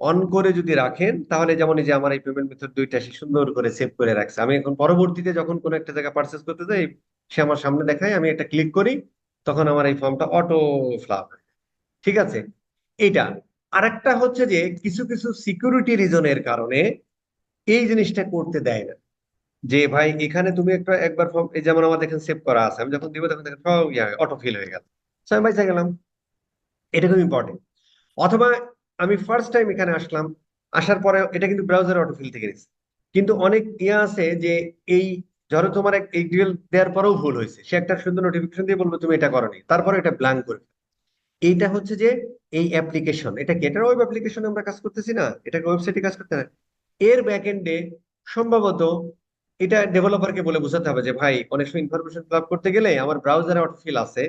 [SPEAKER 1] অন করে যদি রাখেন তাহলে যেমন এই যে আমার এই পেমেন্ট মেথড দুইটা সে সুন্দর করে সেভ করে রাখছে। আমি এখন পরবর্তীতে যখন কোনো একটা জায়গা পারচেস করতে যাই, সে আমার সামনে দেখায়, আমি একটা ক্লিক করি, তখন আমার এই ফর্মটা অটো ফ্লাপ। ঠিক আছে, এইটা। আরেকটা হচ্ছে যে কিছু কিছু সিকিউরিটি রিজনের কারণে এই জিনিসটা করতে দেয় না। যে ভাই এখানে তুমি একটা একবার ফর্ম, এই যেমন আমার দেখেন সেভ করা আছে, আমি যখন দিব তখন দেখেন সব অটো ফিল হয়ে গেল, সো আমি বাইসা গেলাম। এটা খুব ইম্পর্টেন্ট। অথবা আমি ফার্স্ট টাইম এখানে আসলাম, আসার পরে এটা কিন্তু ব্রাউজার অটোফিল থেকে গেছে, কিন্তু অনেক ইয়ে আছে যে এই ধরো তোমার এই ডিটেল দেওয়ার পরেও ভুল হয়েছে, সে একটা সুন্দর নোটিফিকেশন দিয়ে বলবে তুমি এটা করোনি, তারপরে এটা ব্ল্যাঙ্ক করে ফেলে। এইটা হচ্ছে যে এই অ্যাপ্লিকেশন, এটা কি এটা ওয়েব অ্যাপ্লিকেশন আমরা কাজ করতেছি না, এটা ওয়েবসাইটে কাজ করতে না, এর ব্যাক এন্ডে সম্ভবত এটা ডেভেলপারকে বলে বোঝাতে হবে যে ভাই অনেক সময় ইনফরমেশন ফিল আপ করতে গেলে আমার ব্রাউজারে অটোফিল আছে,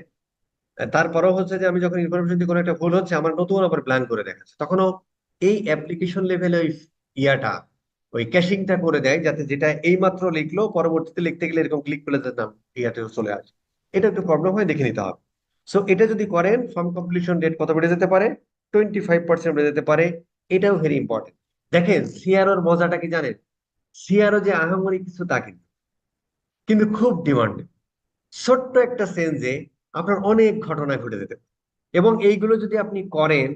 [SPEAKER 1] তারপরেও হচ্ছে যে আমি যখন ইনফরমেশন দিয়ে কোনো একটা ভুল হচ্ছে আমার নতুন আবার প্ল্যান করে দেখাচ্ছে, তখনও এই অ্যাপ্লিকেশন লেভেলে ওই ইয়াটা ওই ক্যাশিংটা করে দেয়, যাতে যেটা এই মাত্র লিখলো পরবর্তীতে লিখতে গেলে এরকম ক্লিক করলে যেতাম ইয়াতে চলে আসে। এটা একটু প্রবলেম হয়, দেখে নিতে হবে। সো এটা যদি করেন ফর্ম কমপ্লিশন রেট কত বেড়ে যেতে পারে, 25% বেড়ে যেতে পারে। এটাও ভেরি ইম্পর্টেন্ট। দেখেন সিআরওর মজাটা কি জানেন? সিআরও যে আহামরি কিছু তা কিন্তু, কিন্তু খুব ডিমান্ড। ছোট্ট একটা চেঞ্জে আপনার অনেক ঘটনা ঘটে যেতে পারে। এবং এইগুলো যদি আপনি করেন,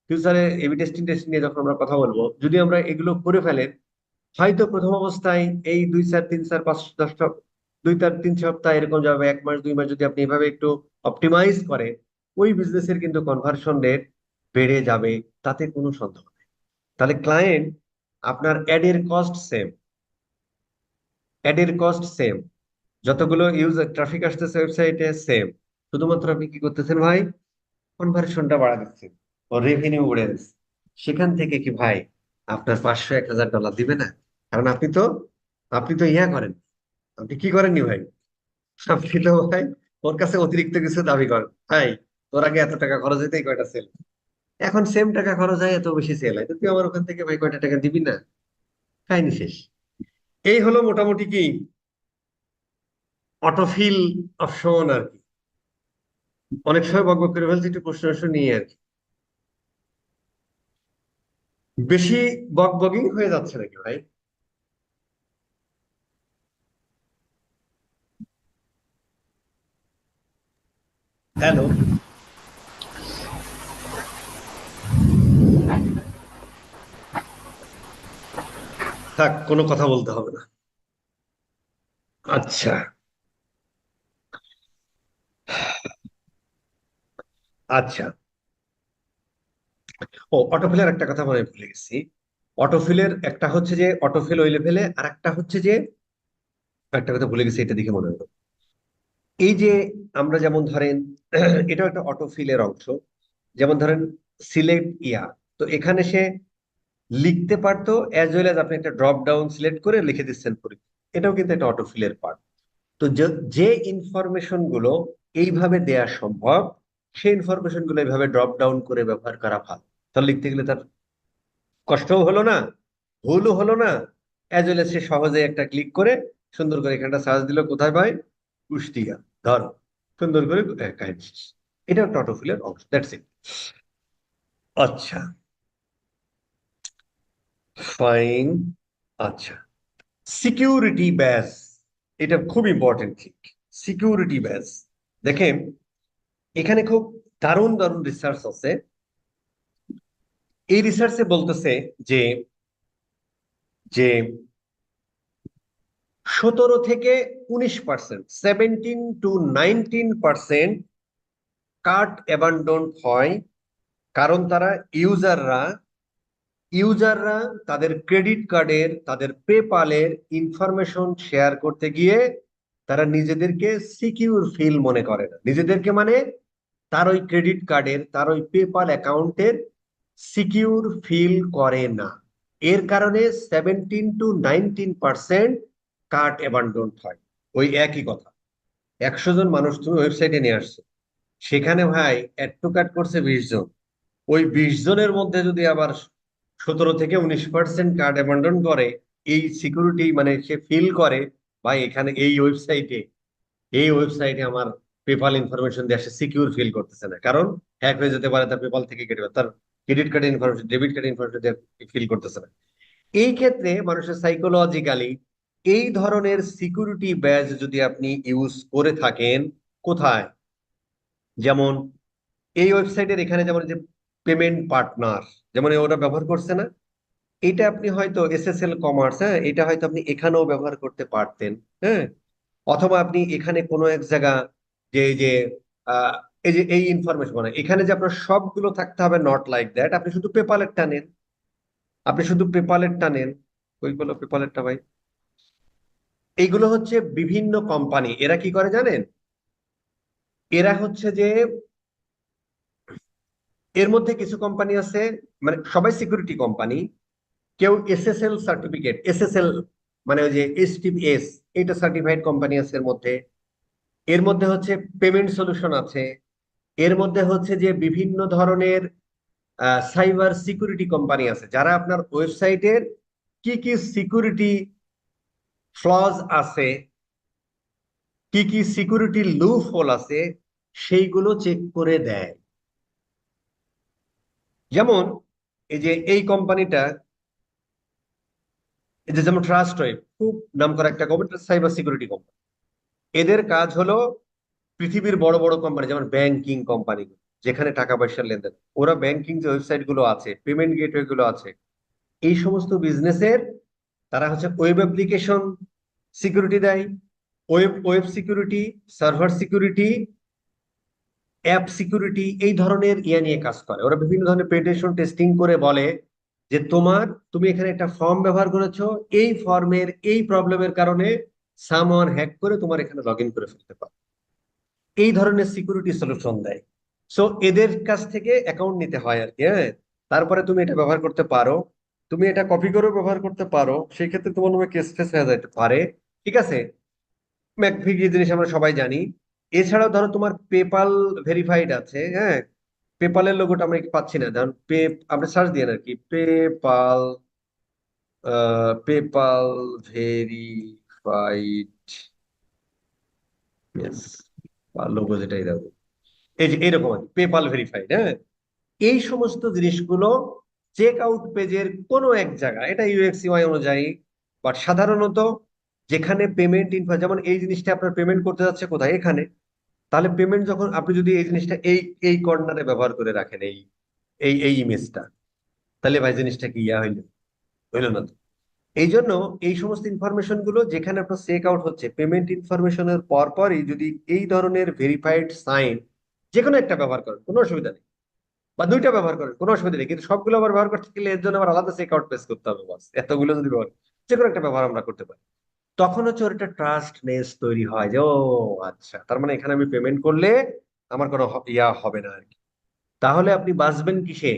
[SPEAKER 1] ফিউচারে এবি টেস্টিং টেস্টিং নিয়ে যখন আমরা কথা বলবো, যদি আমরা এগুলো করে ফেলেন, হয়তো প্রথম অবস্থায় এই 2 4 3 4 5 10 সপ্তাহ, 2 4 3 সপ্তাহ এরকম যাবে, 1 মাস 2 মাস যদি আপনি এভাবে একটু অপটিমাইজ করেন, ওই বিজনেসের কিন্তু কনভার্সন রেট বেড়ে যাবে, তাতে কোনো সন্দেহ নেই। তাহলে ক্লায়েন্ট, আপনার অ্যাডের কস্ট সেম, অ্যাডের কস্ট সেম, যতগুলো ইউজার ট্রাফিক আসতেছে ওয়েবসাইটে সেম, শুধুমাত্র আপনি কি করতেছেন ভাই, কনভার্সনটা বাড়া দিচ্ছেন, ও রেভিনিউ উড়ে যাচ্ছে। সেখান থেকে কি ভাই আপনার 500 1,000 ডলার দিবে না? কারণ আপনি তো ইয়া করেন, আপনি কি করেননি ভাই, আপনি তো ভাই ওর কাছে অতিরিক্ত কিছু দাবি করেন ভাই, তোর আগে এত টাকা খরচ হইতে কয়টা সেল, এখন সেম টাকা খরচ হয় এত বেশি সেল হয়, তো তুই আমার ওখান থেকে ভাই কয়টা টাকা দিবি না? কাহিনী শেষ। এই হলো মোটামুটি কি অটোফিল অপশন আর কি। অনেক সময় বকবক করে ফেলছি, একটু প্রশ্ন প্রশ্ন নিয়ে আর কি। বেশি বকবকিং হয়ে যাচ্ছে নাকি ভাই? হ্যালো। থাক, কোনো কথা বলতে হবে না। আচ্ছা। আচ্ছা। ও, অটোফিলের একটা কথা মনে ভুলে গেছি। অটোফিলের একটা হচ্ছে যে অটোফিল ওই লেভেলে, আর একটা হচ্ছে যে একটা কথা ভুলে গেছি, এটা দেখে মনে হলো। এই যে আমরা যেমন ধরেন এটাও একটা অটোফিলের অংশ। যেমন ধরেন সিলেক্ট ইয়া, তো এখানে সে লিখতে পারতো, অ্যাজ ওয়েল অ্যাজ আপনি একটা ড্রপ ডাউন সিলেক্ট করে লিখে দিচ্ছেন পরীক্ষা। এটাও কিন্তু একটা অটোফিলের পার্ট। তো যে ইনফরমেশন গুলো এইভাবে দেয়া সম্ভব, সেই ইনফরমেশন গুলো এইভাবে ড্রপ ডাউন করে ব্যবহার করা ভালো। তাহলে লিখতে গেলে তার কষ্টও হলো না, ভুলও হলো না। অ্যাজ ওয়েল সে সহজে একটা ক্লিক করে সুন্দর করে এখানটা সার্চ দিল, কোথায় ভাই? কুষ্টিয়া, ধরো, সুন্দর করে কাহিনী শেষ। এটা একটা অটোফিলের অংশ, দ্যাটস ইট। আচ্ছা, ফাইন। আচ্ছা, সিকিউরিটি ব্যাজ, এটা খুব ইম্পর্টেন্ট ঠিক। সিকিউরিটি ব্যাজ, দেখেন এখানে খুব দারুণ দারুণ রিসার্চ আছে। এই রিসার্চে বলতেছে যে যে 17 থেকে 19%, 17 to 19% কার্ট অ্যাবান্ডন হয়, কারণ তারা ইউজাররা ইউজাররা তাদের ক্রেডিট কার্ডের, তাদের পেপালের ইনফরমেশন শেয়ার করতে গিয়ে তারা নিজেদেরকে সিকিউর ফিল মনে করে না। নিজেদেরকে মানে তার ওই ক্রেডিট কার্ডের, তার ওই পেপাল অ্যাকাউন্টের সিকিউর ফিল করে না। এর কারণে 17 to 19% কার্ট অ্যাবান্ডন হয়। ওই একই কথা, 100 জন মানুষ তুমি ওয়েবসাইটে নিয়ে আসছো, সেখানে ভাই অ্যাড টু কার্ট করছে 20 জন। ওই 20 জনের মধ্যে যদি আবার 17 থেকে 19% কার্ড অ্যাবান্ডন করে, এই সিকিউরিটি মানে সে ফিল করে, ভাই এখানে এই ওয়েবসাইটে আমার পেপাল ইনফরমেশন দিয়ে সে সিকিউর ফিল করতেছে না, কারণ হ্যাক হয়ে যেতে পারে, তার পেপাল থেকে কেটে তার ক্রেডিট কার্ডের ইনফরমেশন, ডেবিট কার্ডের ইনফরমেশন ফিল করতেছে না। এই ক্ষেত্রে মানুষের সাইকোলজিক্যালি এই ধরনের সিকিউরিটি ব্যাজ যদি আপনি ইউজ করে থাকেন, কোথায়? যেমন এই ওয়েবসাইটের এখানে যেমন যে পেমেন্ট পার্টনার, যেমন ওরা ব্যবহার করছে না, এটা আপনি হয়তো এসএসএল কমার্স, হ্যাঁ, এটা হয়তো আপনি এখানেও ব্যবহার করতে পারতেন। হ্যাঁ, অথবা আপনি এখানে কোনো এক জায়গা, যে এই যে আহ, এই যে এই ইনফরমেশন মানে এখানে যে আপনার সবগুলো থাকতে হবে, নট লাইক দ্যাট। আপনি শুধু পেপালের টানেন, আপনি শুধু পেপালের টানেন। ওইগুলো পেপালেরটা ভাই, এইগুলো হচ্ছে বিভিন্ন কোম্পানি, এরা কি করে জানেন? এরা হচ্ছে যে এর মধ্যে কিছু কোম্পানি আছে, মানে সবাই সিকিউরিটি কোম্পানি, কেউ এসএসএল সার্টিফিকেট, এসএসএল মানে ওই যে এসটিপিএস, এটা সার্টিফাইড কোম্পানি আছে এর মধ্যে। এর মধ্যে হচ্ছে পেমেন্ট সলিউশন আছে। এর মধ্যে হচ্ছে যে বিভিন্ন ধরনের সাইবার সিকিউরিটি কোম্পানি আছে, যারা আপনার ওয়েবসাইটের কি কি সিকিউরিটি ফ্লজ আছে, কি কি সিকিউরিটি লুপ হোল আছে, সেইগুলো চেক করে দেয়। যেমন এই যে এই কোম্পানিটা, এই যে যেমন ট্রাস্ট ওয়েব, খুব নামকরা একটা কোম্পানি, সাইবার সিকিউরিটি কোম্পানি। এদের কাজ হলো পৃথিবীর বড় বড় কোম্পানি, যেমন ব্যাংকিং কোম্পানি, যেখানে টাকা পয়সার লেনদেন, ওরা ব্যাংকিং যে ওয়েবসাইট গুলো আছে, পেমেন্ট গেটওয়ে গুলো আছে, এই সমস্ত বিজনেসের তারা হচ্ছে ওয়েব অ্যাপ্লিকেশন সিকিউরিটি দেয়, web web security, server security, app security, এই ধরনের ইয়া নিয়ে কাজ করে। ওরা বিভিন্ন ধরনের পেনিট্রেশন টেস্টিং করে বলে যে তুমি এখানে একটা ফর্ম ব্যবহার করেছো, এই ফর্মের এই প্রবলেমের কারণে সামওয়ান হ্যাক করে তোমার এখানে লগ ইন করে ফেলতে পারে। এই ধরনের সিকিউরিটি সলিউশন দেয়। সো এদের কাছ থেকে অ্যাকাউন্ট নিতে হয় আর কি। হ্যাঁ, তারপরে তুমি এটা ব্যবহার করতে পারো, তুমি এটা কপি করেও ব্যবহার করতে পারো, সেই ক্ষেত্রে তোমার নামে কেস ফেস হয়ে যেতে পারে। ঠিক আছে, ম্যাকফিক এই জিনিস আমরা সবাই জানি। এছাড়াও ধরো তোমার পেপাল ভেরিফাইড আছে, হ্যাঁ, পেপালের লোগোটা আমরা পাচ্ছি না, ধরুন আপনি সার্চ দিয়ে আর কি, পেপাল, পেপাল ভেরিফাইড, ইয়েস, বা লোগো যেটাই দাও, এই যে এরকম আর পেপাল ভেরিফাইড, হ্যাঁ। এই সমস্ত জিনিসগুলো চেক আউট পেজের কোনো এক জায়গায়, এটা ইউএক্স ইউআই অনুযায়ী, বাট সাধারণত যেখানে পেমেন্ট ইনফো, যেমন এই জিনিসটা আপনার পেমেন্ট করতে যাচ্ছে কোথায়, এখানে। তাহলে পেমেন্ট যখন আপনি যদি এই জিনিসটা এই এই কর্নারে ব্যবহার করে রাখেন, এই এই এই ইমেজটা, তাহলে ভাই জিনিসটা কি ইয়া হইলো, হইলো না তো। এই জন্য এই সমস্ত ইনফরমেশন গুলো যেখানে আপনার চেক আউট হচ্ছে, পেমেন্ট ইনফরমেশনের পর পরই যদি এই ধরনের ভেরিফাইড সাইন যে কোনো একটা ব্যবহার করেন, কোনো অসুবিধা নেই, বা দুইটা ব্যবহার করেন, কোনো অসুবিধা নেই, কিন্তু সবগুলো আবার ব্যবহার করতে গেলে এর জন্য আবার আলাদা চেক আউট পেজ করতে হবে, বাস এতগুলো যদি ব্যবহার, যে কোনো একটা ব্যবহার আমরা করতে পারি, তখন হচ্ছে ওর একটা ট্রাস্টনেস তৈরি হয় যে ও আচ্ছা, তার মানে এখানে আমি পেমেন্ট করলে আমার কোনো ইয়া হবে না আর কি। তাহলে আপনি বাঁচবেন কিসে?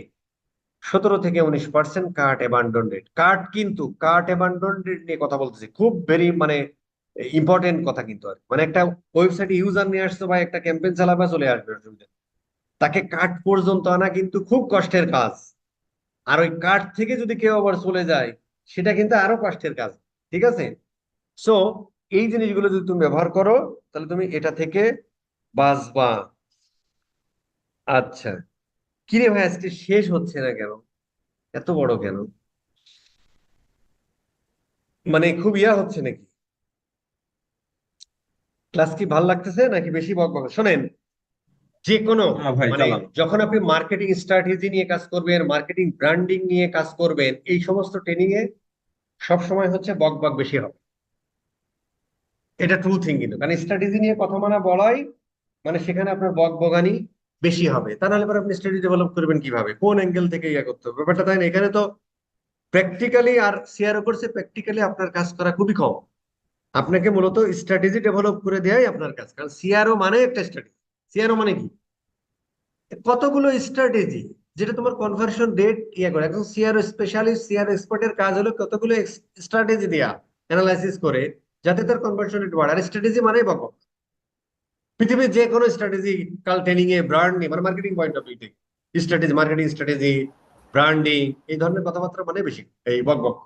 [SPEAKER 1] 17 থেকে 19% কার্ট অ্যাবান্ডন রেট। কার্ট, কিন্তু কার্ট অ্যাবান্ডন রেট নিয়ে কথা বলতেছি, খুব ভেরি মানে ইম্পর্টেন্ট কথা কিন্তু, আর মানে একটা ওয়েবসাইটে ইউজার নিয়ে আসছে বা একটা ক্যাম্পেইন চালাবে, চলে আসবে, অসুবিধা নেই। তাকে কার্ট পর্যন্ত আনা কিন্তু খুব কষ্টের কাজ। আর ওই কার্ট থেকে যদি কেউ আবার চলে যায়, সেটা কিন্তু আরো কষ্টের কাজ। ঠিক আছে? সো এই জিনিসগুলো যদি তুমি ব্যবহার করো, তাহলে তুমি এটা থেকে বাঁচবা। আচ্ছা, কিরে ভাই আজকে শেষ হচ্ছে না কেন? এত বড় কেন? মানে খুব ইয়া হচ্ছে নাকি? ক্লাস কি ভাল লাগতেছে নাকি বেশি বক বক? শোনেন, যে কোনো
[SPEAKER 2] না ভাই,
[SPEAKER 1] মানে
[SPEAKER 2] চালান।
[SPEAKER 1] যখন আপনি মার্কেটিং স্ট্র্যাটেজি নিয়ে কাজ করবেন, মার্কেটিং ব্র্যান্ডিং নিয়ে কাজ করবেন, এই সমস্ত ট্রেনিং এ সব সময় হচ্ছে বক বক বেশি হবে। এটা ট্রু থিং কিন্তু, কারণ স্ট্র্যাটেজি নিয়ে কথা মানা বলাই মানে সেখানে আপনার বক বগানি বেশি হবে। তা নাহলে পরে আপনি স্ট্র্যাটেজি ডেভেলপ করবেন কিভাবে, কোন অ্যাঙ্গেল থেকে ইয়া করতে হবে, ব্যাপারটা তাই না? এখানে তো প্র্যাকটিক্যালি আর সিআরও করছে, প্র্যাকটিক্যালি আপনার কাজ করা খুবই কম। আপনাকে মূলত স্ট্র্যাটেজি ডেভেলপ করে দেওয়াই আপনার কাজ, কারণ সিআরও মানে একটা স্ট্র্যাটেজি। সিআরও মানে কি? কতগুলো স্ট্র্যাটেজি, যেটা তোমার কনভার্সন রেট ইয়ে করে। এখন সিআরও স্পেশালিস্ট, সিআরও এক্সপার্টের কাজ হলো কতগুলো স্ট্র্যাটেজি দেয়া, অ্যানালাইসিস করে, যাতে তার কনভার্সন রেট বাড়ে। আর স্ট্র্যাটেজি মানেই বকো, পৃথিবীর যে কোনো স্ট্র্যাটেজি, কাল ট্রেনিং এ ব্র্যান্ড নিয়ে, মানে মার্কেটিং পয়েন্ট অফ ভিউ থেকে স্ট্র্যাটেজি, মার্কেটিং স্ট্র্যাটেজি, ব্র্যান্ডিং, এই ধরনের কথাবার্তা মানে বেশি এই বক বক।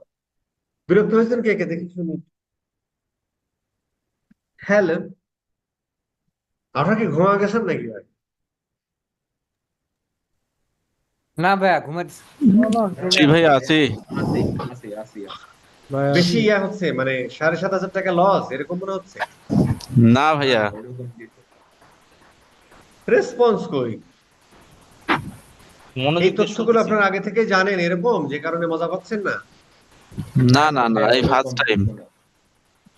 [SPEAKER 1] বিরক্ত হয়েছেন কে কে, দেখি শুনি। হ্যালো, আপনারা কি ঘুমা গেছেন নাকি ভাই?
[SPEAKER 3] না ভাইয়া ঘুমাইতেছি।
[SPEAKER 4] জি ভাই আছি।
[SPEAKER 2] আসি আসি আসি আসি।
[SPEAKER 1] বেশি ইয়া হচ্ছে মানে 7,500 টাকা লস এরকম মনে হচ্ছে।
[SPEAKER 4] না
[SPEAKER 2] না
[SPEAKER 4] ভাইয়া,
[SPEAKER 2] এরকম কিছু।
[SPEAKER 1] রেসপন্স কই? এই
[SPEAKER 4] মনোযোগ দিয়ে
[SPEAKER 1] তথ্যগুলো
[SPEAKER 4] শুনতেছি।
[SPEAKER 1] আপনারা আগে থেকে জানেন এরকম, যে কারণে মজা পাচ্ছেন না?
[SPEAKER 4] না
[SPEAKER 2] না
[SPEAKER 4] না
[SPEAKER 2] না
[SPEAKER 4] না,
[SPEAKER 2] ভাইয়া,
[SPEAKER 4] এই ফার্স্ট
[SPEAKER 2] ওরকম
[SPEAKER 4] টাইম।
[SPEAKER 2] কিছু না।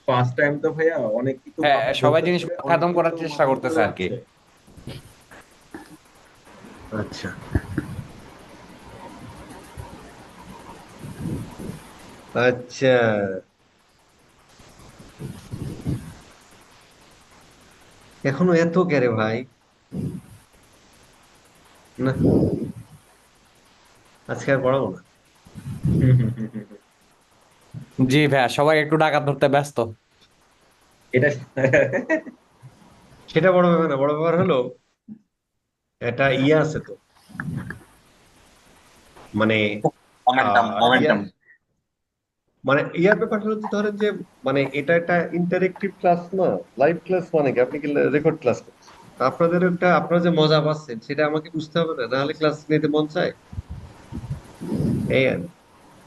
[SPEAKER 2] ফার্স্ট টাইম তো ভাইয়া, অনেক কিছু
[SPEAKER 3] হ্যাঁ,
[SPEAKER 2] মাথায়
[SPEAKER 3] সবাই
[SPEAKER 2] ঢুকতেছে,
[SPEAKER 3] জিনিসগুলো
[SPEAKER 2] অনেক
[SPEAKER 3] খতম
[SPEAKER 2] কিছু
[SPEAKER 3] করার চেষ্টা
[SPEAKER 2] মাথার উপরে
[SPEAKER 3] করতেছে আর কি।
[SPEAKER 2] যাচ্ছে।
[SPEAKER 1] আচ্ছা, আচ্ছা, এখনো এত ক্যারে ভাই? না, আজকে আর পড়াবো না।
[SPEAKER 2] হুম, হুম, হুম, হুম, হুম।
[SPEAKER 3] জি ভাইয়া, সবাই একটু ডাকাত ধরতে ব্যস্ত।
[SPEAKER 2] এটা
[SPEAKER 1] সেটা বড় ব্যাপার না, বড় ব্যাপার হলো এটা ইয়ে আছে তো, মানে
[SPEAKER 2] মোমেন্টাম
[SPEAKER 1] ইয়া,
[SPEAKER 2] মোমেন্টাম।
[SPEAKER 1] মানে ইয়ার ব্যাপারটা হচ্ছে ধরেন যে, মানে এটা একটা ইন্টারেক্টিভ ক্লাস না, লাইভ ক্লাস, মানে কি আপনি কি রেকর্ড ক্লাস করছেন? আপনাদের একটা, আপনারা যে মজা পাচ্ছেন সেটা আমাকে বুঝতে হবে না, নাহলে ক্লাস নিতে মন চায়। এই আর কি।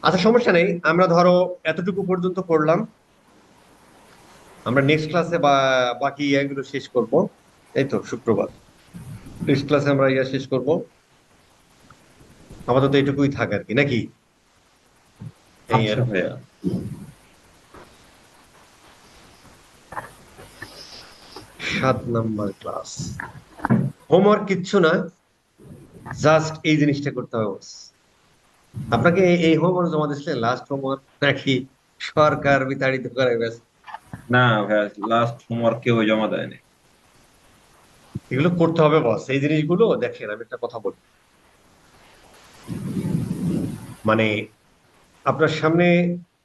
[SPEAKER 1] আচ্ছা, সমস্যা নেই, আমরা ধরো এতটুকু পর্যন্ত পড়লাম। আমরা নেক্সট ক্লাসে বা বাকি ইয়াগুলো শেষ করব। এই তো শুক্রবার নেক্সট ক্লাসে আমরা ইয়া শেষ করব। আপাতত এইটুকুই থাক আর কি, নাকি? এই আর
[SPEAKER 2] আচ্ছা
[SPEAKER 1] কি।
[SPEAKER 2] ভাইয়া।
[SPEAKER 1] 7 নাম্বার ক্লাস, হোমওয়ার্ক কিচ্ছু না, জাস্ট এই জিনিসটা করতে হবে বস। আপনাকে এই হোমওয়ার্ক জমা দিচ্ছিলেন, লাস্ট হোমওয়ার্ক, নাকি সরকার বিতাড়িত করে ব্যাস?
[SPEAKER 2] না ভাইয়া, লাস্ট হোমওয়ার্ক কেউ জমা দেয়নি।
[SPEAKER 1] এগুলো করতে হবে বস, এই জিনিসগুলো দেখেন, আমি একটা কথা বলি, মানে আপনার সামনে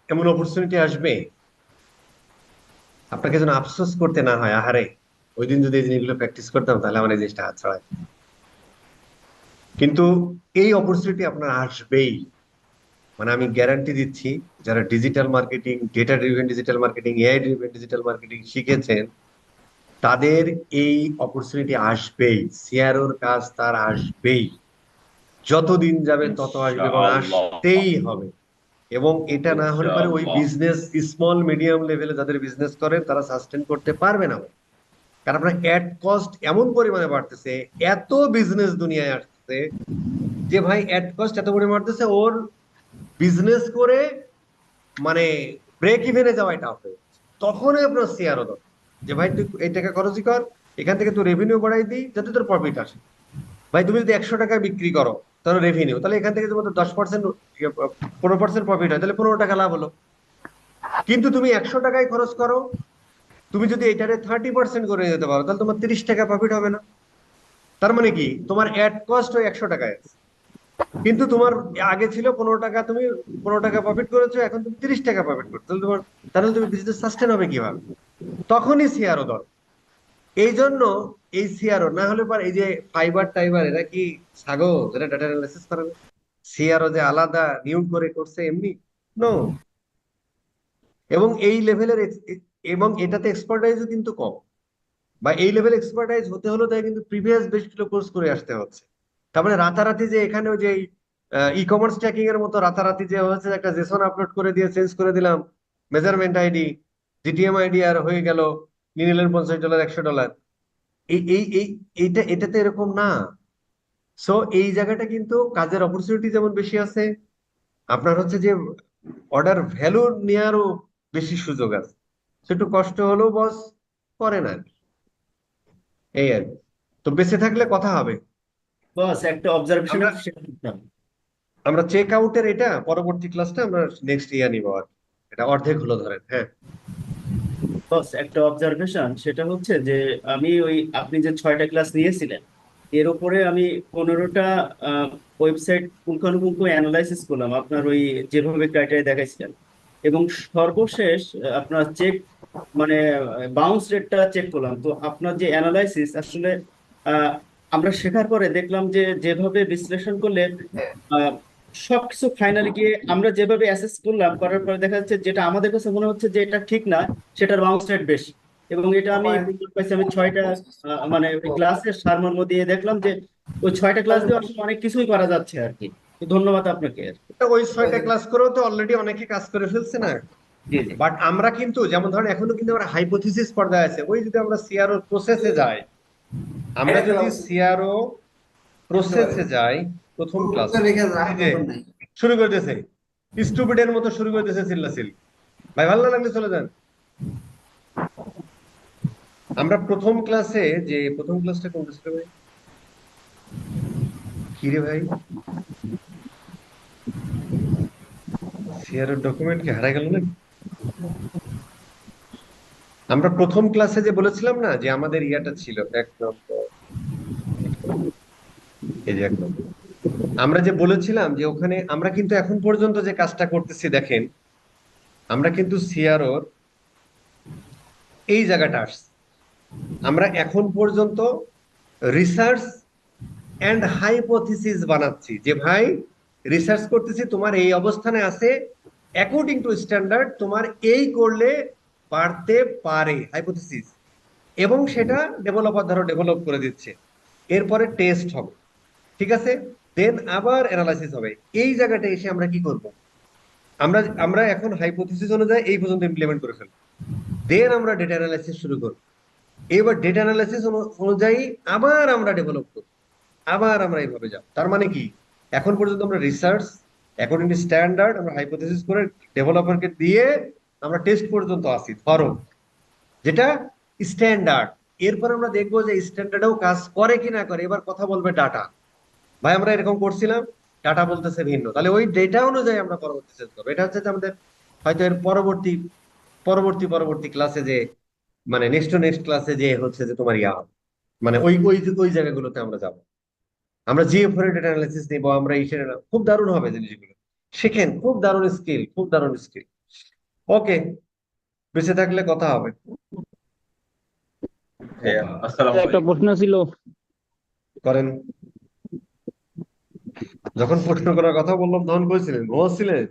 [SPEAKER 1] এমন অপরচুনিটি আসবে, আপনাকে যেন আফসোস করতে না হয়, আহারে ওই দিন যদি এই জিনিসগুলো প্র্যাকটিস করতাম তাহলে আমার এই জিনিসটা হাত ছাড়ায়। কিন্তু এই অপরচুনিটি আপনার আসবেই, মানে আমি গ্যারান্টি দিচ্ছি। যারা digital marketing, data driven digital marketing, AI driven digital marketing শিখেছেন, তাদের এই অপরচুনিটি আসবেই, সিআরওর কাজ তার আসবেই, যতদিন যাবে তত আসবে এবং
[SPEAKER 2] ইনশাআল্লাহ।
[SPEAKER 1] আসতেই হবে। এবং এটা না হলে পারে ওই
[SPEAKER 2] ইনশাআল্লাহ।
[SPEAKER 1] বিজনেস, স্মল মিডিয়াম লেভেলে যাদের বিজনেস করেন তারা সাস্টেন করতে পারবে না। কারণ আপনার অ্যাড কস্ট এমন পরিমাণে বাড়তেছে, এত বিজনেস দুনিয়ায় আসছে যে ভাই অ্যাড কস্ট এত পরিমাণে বাড়তেছে, ওর বিজনেস করে মানে ব্রেক ইভেনে যাওয়াই টাফ হয়ে যাচ্ছে। তখনই আপনার সিআরও দরকার, যে ভাই তুই এই টাকা খরচই কর, এখান থেকে তুই রেভিনিউ বাড়াই দিই যাতে তোর প্রফিট আসে। ভাই তুমি যদি 100 টাকায় বিক্রি করো তাহলে রেভিনিউ, তাহলে এখান থেকে তোমাদের 10%, 15% প্রফিট হয়, তাহলে 15 টাকা লাভ হলো। কিন্তু তুমি 100 টাকায় খরচ করো, তুমি যদি এটারে 30% করে যেতে পারো তাহলে তোমার 30 টাকা প্রফিট হবে না? তার মানে কি তোমার অ্যাড কস্ট ওই 100 টাকায় আছে, কিন্তু তোমার আগে ছিল 15 টাকা, তুমি 15 টাকা প্রফিট করেছো, এখন তুমি 30 টাকা প্রফিট করছো, তাহলে তুমি বিজনেস সাস্টেন হবে কিভাবে? তখনই সিআরও দরকার। এই জন্য এই সিআরও না হলে পর এই যে ফাইবার টাইবার এরা কি ছাগল যেটা ডাটা অ্যানালাইসিস করবে? সিআরও যে আলাদা নিয়োগ করে করছে এমনি? নো। এবং এই লেভেলের এবং এটাতে এক্সপার্টাইজও কিন্তু কম, বা এই লেভেল এক্সপার্টাইজ হতে হলো তাই কিন্তু প্রিভিয়াস বেশ কিছু কোর্স করে আসতে হচ্ছে। তার মানে রাতারাতি যে এখানে ওই যে ই কমার্স ট্র্যাকিং এর মতো রাতারাতি যে হচ্ছে একটা জেসন আপলোড করে দিয়ে চেঞ্জ করে দিলাম মেজারমেন্ট আইডি, জিটিএম আইডি, আর হয়ে গেল নিয়ে নিলেন $50 $100, এই এই এই এটাতে এরকম না। সো এই জায়গাটা কিন্তু কাজের অপরচুনিটি যেমন বেশি আছে, আপনার হচ্ছে যে অর্ডার ভ্যালু নেওয়ারও বেশি সুযোগ আছে। সে একটু কষ্ট হলেও বস করে না, এই আর কি। তো বেঁচে থাকলে কথা হবে।
[SPEAKER 5] বস একটা অবজারভেশন
[SPEAKER 1] আমরা
[SPEAKER 5] একটু শেয়ার করতাম।
[SPEAKER 1] আমরা চেক আউটের এটা পরবর্তী ক্লাসটা আমরা নেক্সট ইয়ার নিবো আর কি। এটা অর্ধেক হলো ধরেন, হ্যাঁ।
[SPEAKER 5] বস একটা অবজারভেশন, সেটা হচ্ছে যে আমি ওই আপনি যে 6টা ক্লাস নিয়েছিলেন এর উপরে আমি 15টা ওয়েবসাইট পুঙ্খানুপুঙ্খ অ্যানালাইসিস করলাম আপনার ওই যেভাবে ক্রাইটেরিয়া দেখাইছিলেন, এবং সর্বশেষ আপনার চেক মানে বাউন্স রেটটা চেক করলাম। তো আপনার যে অ্যানালাইসিস আসলে আহ, আমরা শেখার পরে দেখলাম যে যেভাবে বিশ্লেষণ করলে আহ, সবকিছু ফাইনালি গিয়ে আমরা যেভাবে অ্যাসেস করলাম, করার পরে দেখা যাচ্ছে যেটা আমাদের কাছে মনে হচ্ছে যে এটা ঠিক না, সেটার বাউন্স রেট বেশি। এবং এটা আমি প্রমাণ পাইছি, আমি 6টা মানে ক্লাসের সারমর্ম দিয়ে দেখলাম যে ওই 6টা ক্লাস দিয়ে আসলে অনেক কিছুই করা যাচ্ছে আর কি। তো ধন্যবাদ আপনাকে।
[SPEAKER 1] তো ওই 6টা ক্লাস করেও তো অলরেডি অনেকে কাজ করে ফেলছে না।
[SPEAKER 5] জি জি।
[SPEAKER 1] বাট আমরা কিন্তু যেমন ধরেন এখনো কিন্তু আমরা হাইপোথিসিস পর্যায়ে আছে। ওই যদি আমরা সিআরও প্রসেসে যাই, আমরা যদি সিআরও প্রসেসে যাই, প্রথম ক্লাস শুরু করতেছে স্টুপিডের মতো শুরু করতেছে চিল্লাচিল্লি, ভাই ভালো না লাগলে চলে যান। আমরা প্রথম ক্লাসে যে প্রথম ক্লাসটা কোনটা ছিল ভাই? কি রে ভাই, সিআরও ডকুমেন্ট কি হারা গেল না? আমরা প্রথম ক্লাসে যে বলেছিলাম না যে আমাদের ইয়াটা ছিল 1 নম্বর, এই যে 1 নম্বর, আমরা যে বলেছিলাম যে ওখানে আমরা কিন্তু এখন পর্যন্ত যে কাজটা করতেছি দেখেন, আমরা কিন্তু সিআরওর এই জায়গাটা আসছি। আমরা এখন পর্যন্ত রিসার্চ এন্ড হাইপোথিসিস বানাচ্ছি, যে ভাই রিসার্চ করতেছি তোমার এই অবস্থানে আছে, অ্যাকর্ডিং টু স্ট্যান্ডার্ড তোমার এই করলে পারতে পারে, হাইপোথিসিস। এবং সেটা ডেভেলপার ধরো ডেভেলপ করে দিচ্ছে, এরপরে টেস্ট হবে, ঠিক আছে, দেন আবার অ্যানালাইসিস হবে। এই জায়গাটা এসে আমরা কি করব? আমরা আমরা এখন হাইপোথিসিস অনুযায়ী এই পর্যন্ত ইমপ্লিমেন্ট করে ফেলবো, দেন আমরা ডেটা অ্যানালাইসিস শুরু করব। এবার ডেটা অ্যানালাইসিস অনুযায়ী আবার আমরা ডেভেলপ করব, আবার আমরা এইভাবে যাব। তার মানে কি, এখন পর্যন্ত আমরা রিসার্চ অ্যাকর্ডিং টু স্ট্যান্ডার্ড আমরা হাইপোথিসিস করে ডেভেলপারকে দিয়ে আমরা টেস্ট পর্যন্ত আসি ধরো, যেটা স্ট্যান্ডার্ড। এরপর আমরা দেখবো যে স্ট্যান্ডার্ডেও কাজ করে কি না করে। এবার কথা বলবে ডাটা, ভাই আমরা এরকম করছিলাম, ডাটা বলতেছে ভিন্ন, তাহলে ওই ডেটা অনুযায়ী আমরা পরবর্তী চেঞ্জ করবো। এটা হচ্ছে যে আমাদের হয়তো এর পরবর্তী পরবর্তী পরবর্তী ক্লাসে যে মানে নেক্সট টু নেক্সট ক্লাসে যে হচ্ছে যে তোমার ইয়া হবে। মানে ওই ওই ওই জায়গাগুলোতে আমরা যাব, আমরা জিএফ এর ডেটা অ্যানালাইসিস নিব, আমরা ইসের খুব দারুণ হবে জিনিসগুলো। শিখেন, খুব দারুণ স্কিল, খুব দারুণ স্কিল। ওকে, বেঁচে থাকলে কথা হবে।
[SPEAKER 2] হ্যাঁ, আসসালামু
[SPEAKER 6] একটা
[SPEAKER 2] আলাইকুম।
[SPEAKER 6] প্রশ্ন ছিল।
[SPEAKER 1] করেন। যখন প্রশ্ন করার কথা বললাম তখন বলছিলেন ঘুমাচ্ছিলেন।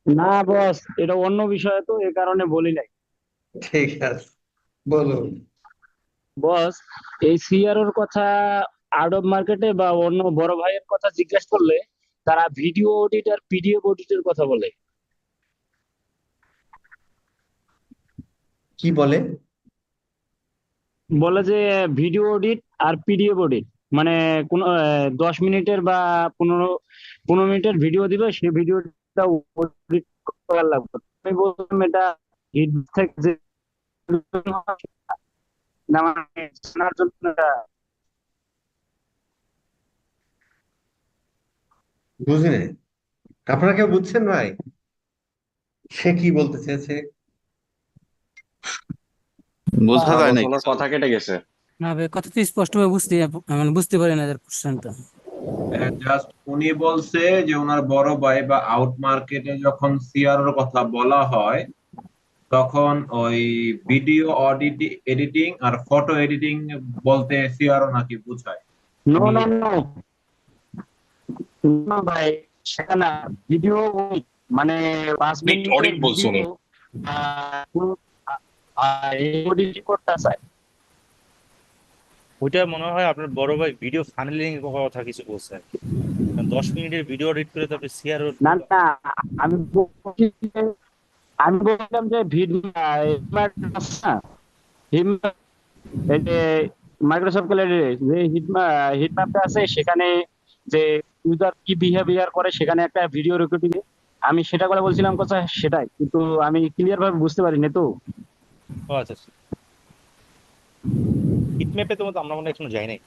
[SPEAKER 6] না বস, এটা অন্য বিষয়, তো এই কারণে বলি নাই।
[SPEAKER 1] ঠিক আছে, বলুন।
[SPEAKER 6] বস, এই সিআরওর কথা আউট অফ মার্কেটে বা অন্য বড় ভাইয়ের কথা জিজ্ঞেস করলে তারা ভিডিও অডিট আর পিডিএফ অডিটের কথা বলে।
[SPEAKER 1] কি বলে?
[SPEAKER 6] বলে যে ভিডিও অডিট আর পিডিএফ অডিট, মানে কোন 10 মিনিটের বা 15 মিনিটের ভিডিও দিবে, সেই ভিডিওটা অডিট করার লাগবে। আমি বললাম এটা হিট থেকে যে না, মানে শোনার জন্য এটা
[SPEAKER 1] বুঝিনি। আপনারা কেউ বুঝছেন ভাই সে কি বলতে চেয়েছে?
[SPEAKER 4] বোঝা যায় নাই
[SPEAKER 7] ওনার
[SPEAKER 4] কিছু।
[SPEAKER 7] কথা কেটে গেছে।
[SPEAKER 8] না ভাই, কথা তো স্পষ্ট ভাবে বুঝতে পারি না কোশ্চেনটা।
[SPEAKER 2] জাস্ট উনি বলছে যে ওনার বড় ভাই বা আউট মার্কেটে যখন সিআরওর কথা বলা হয় তখন ওই ভিডিও এডিটিং আর ফটো এডিটিং বলতে সিআরও নাকি বোঝায়।
[SPEAKER 6] নো
[SPEAKER 2] উনি
[SPEAKER 6] নো নো না ভাই, সেটা না। ভিডিও মানে 5 মিনিটের
[SPEAKER 7] অডিট বলছে উনি।
[SPEAKER 6] অডিট করতে চায়।
[SPEAKER 9] ওইটা মনে হয় আপনার বড় ভাই ভিডিও ফানেলিং এর কথা কিছু বলছে আর কি। কারণ 10 মিনিটের ভিডিও এডিট করে তো আপনি সিআর
[SPEAKER 6] না না, আমি বলছি যে- আমি বললাম যে ভিডিও এই যে মাইক্রোসফট গ্যালারি যে হিটম্যাপটা আছে, সেখানে যে ইউজার কি বিহেভিয়ার করে সেখানে একটা ভিডিও রেকর্ডিং, আমি সেটা করে বলছিলাম কথা সেটাই, কিন্তু আমি ক্লিয়ার ভাবে বুঝতে পারিনি তো।
[SPEAKER 9] ও আচ্ছা, হিটম্যাপে তো আমরা মনে হয় এখনো যাই নাই।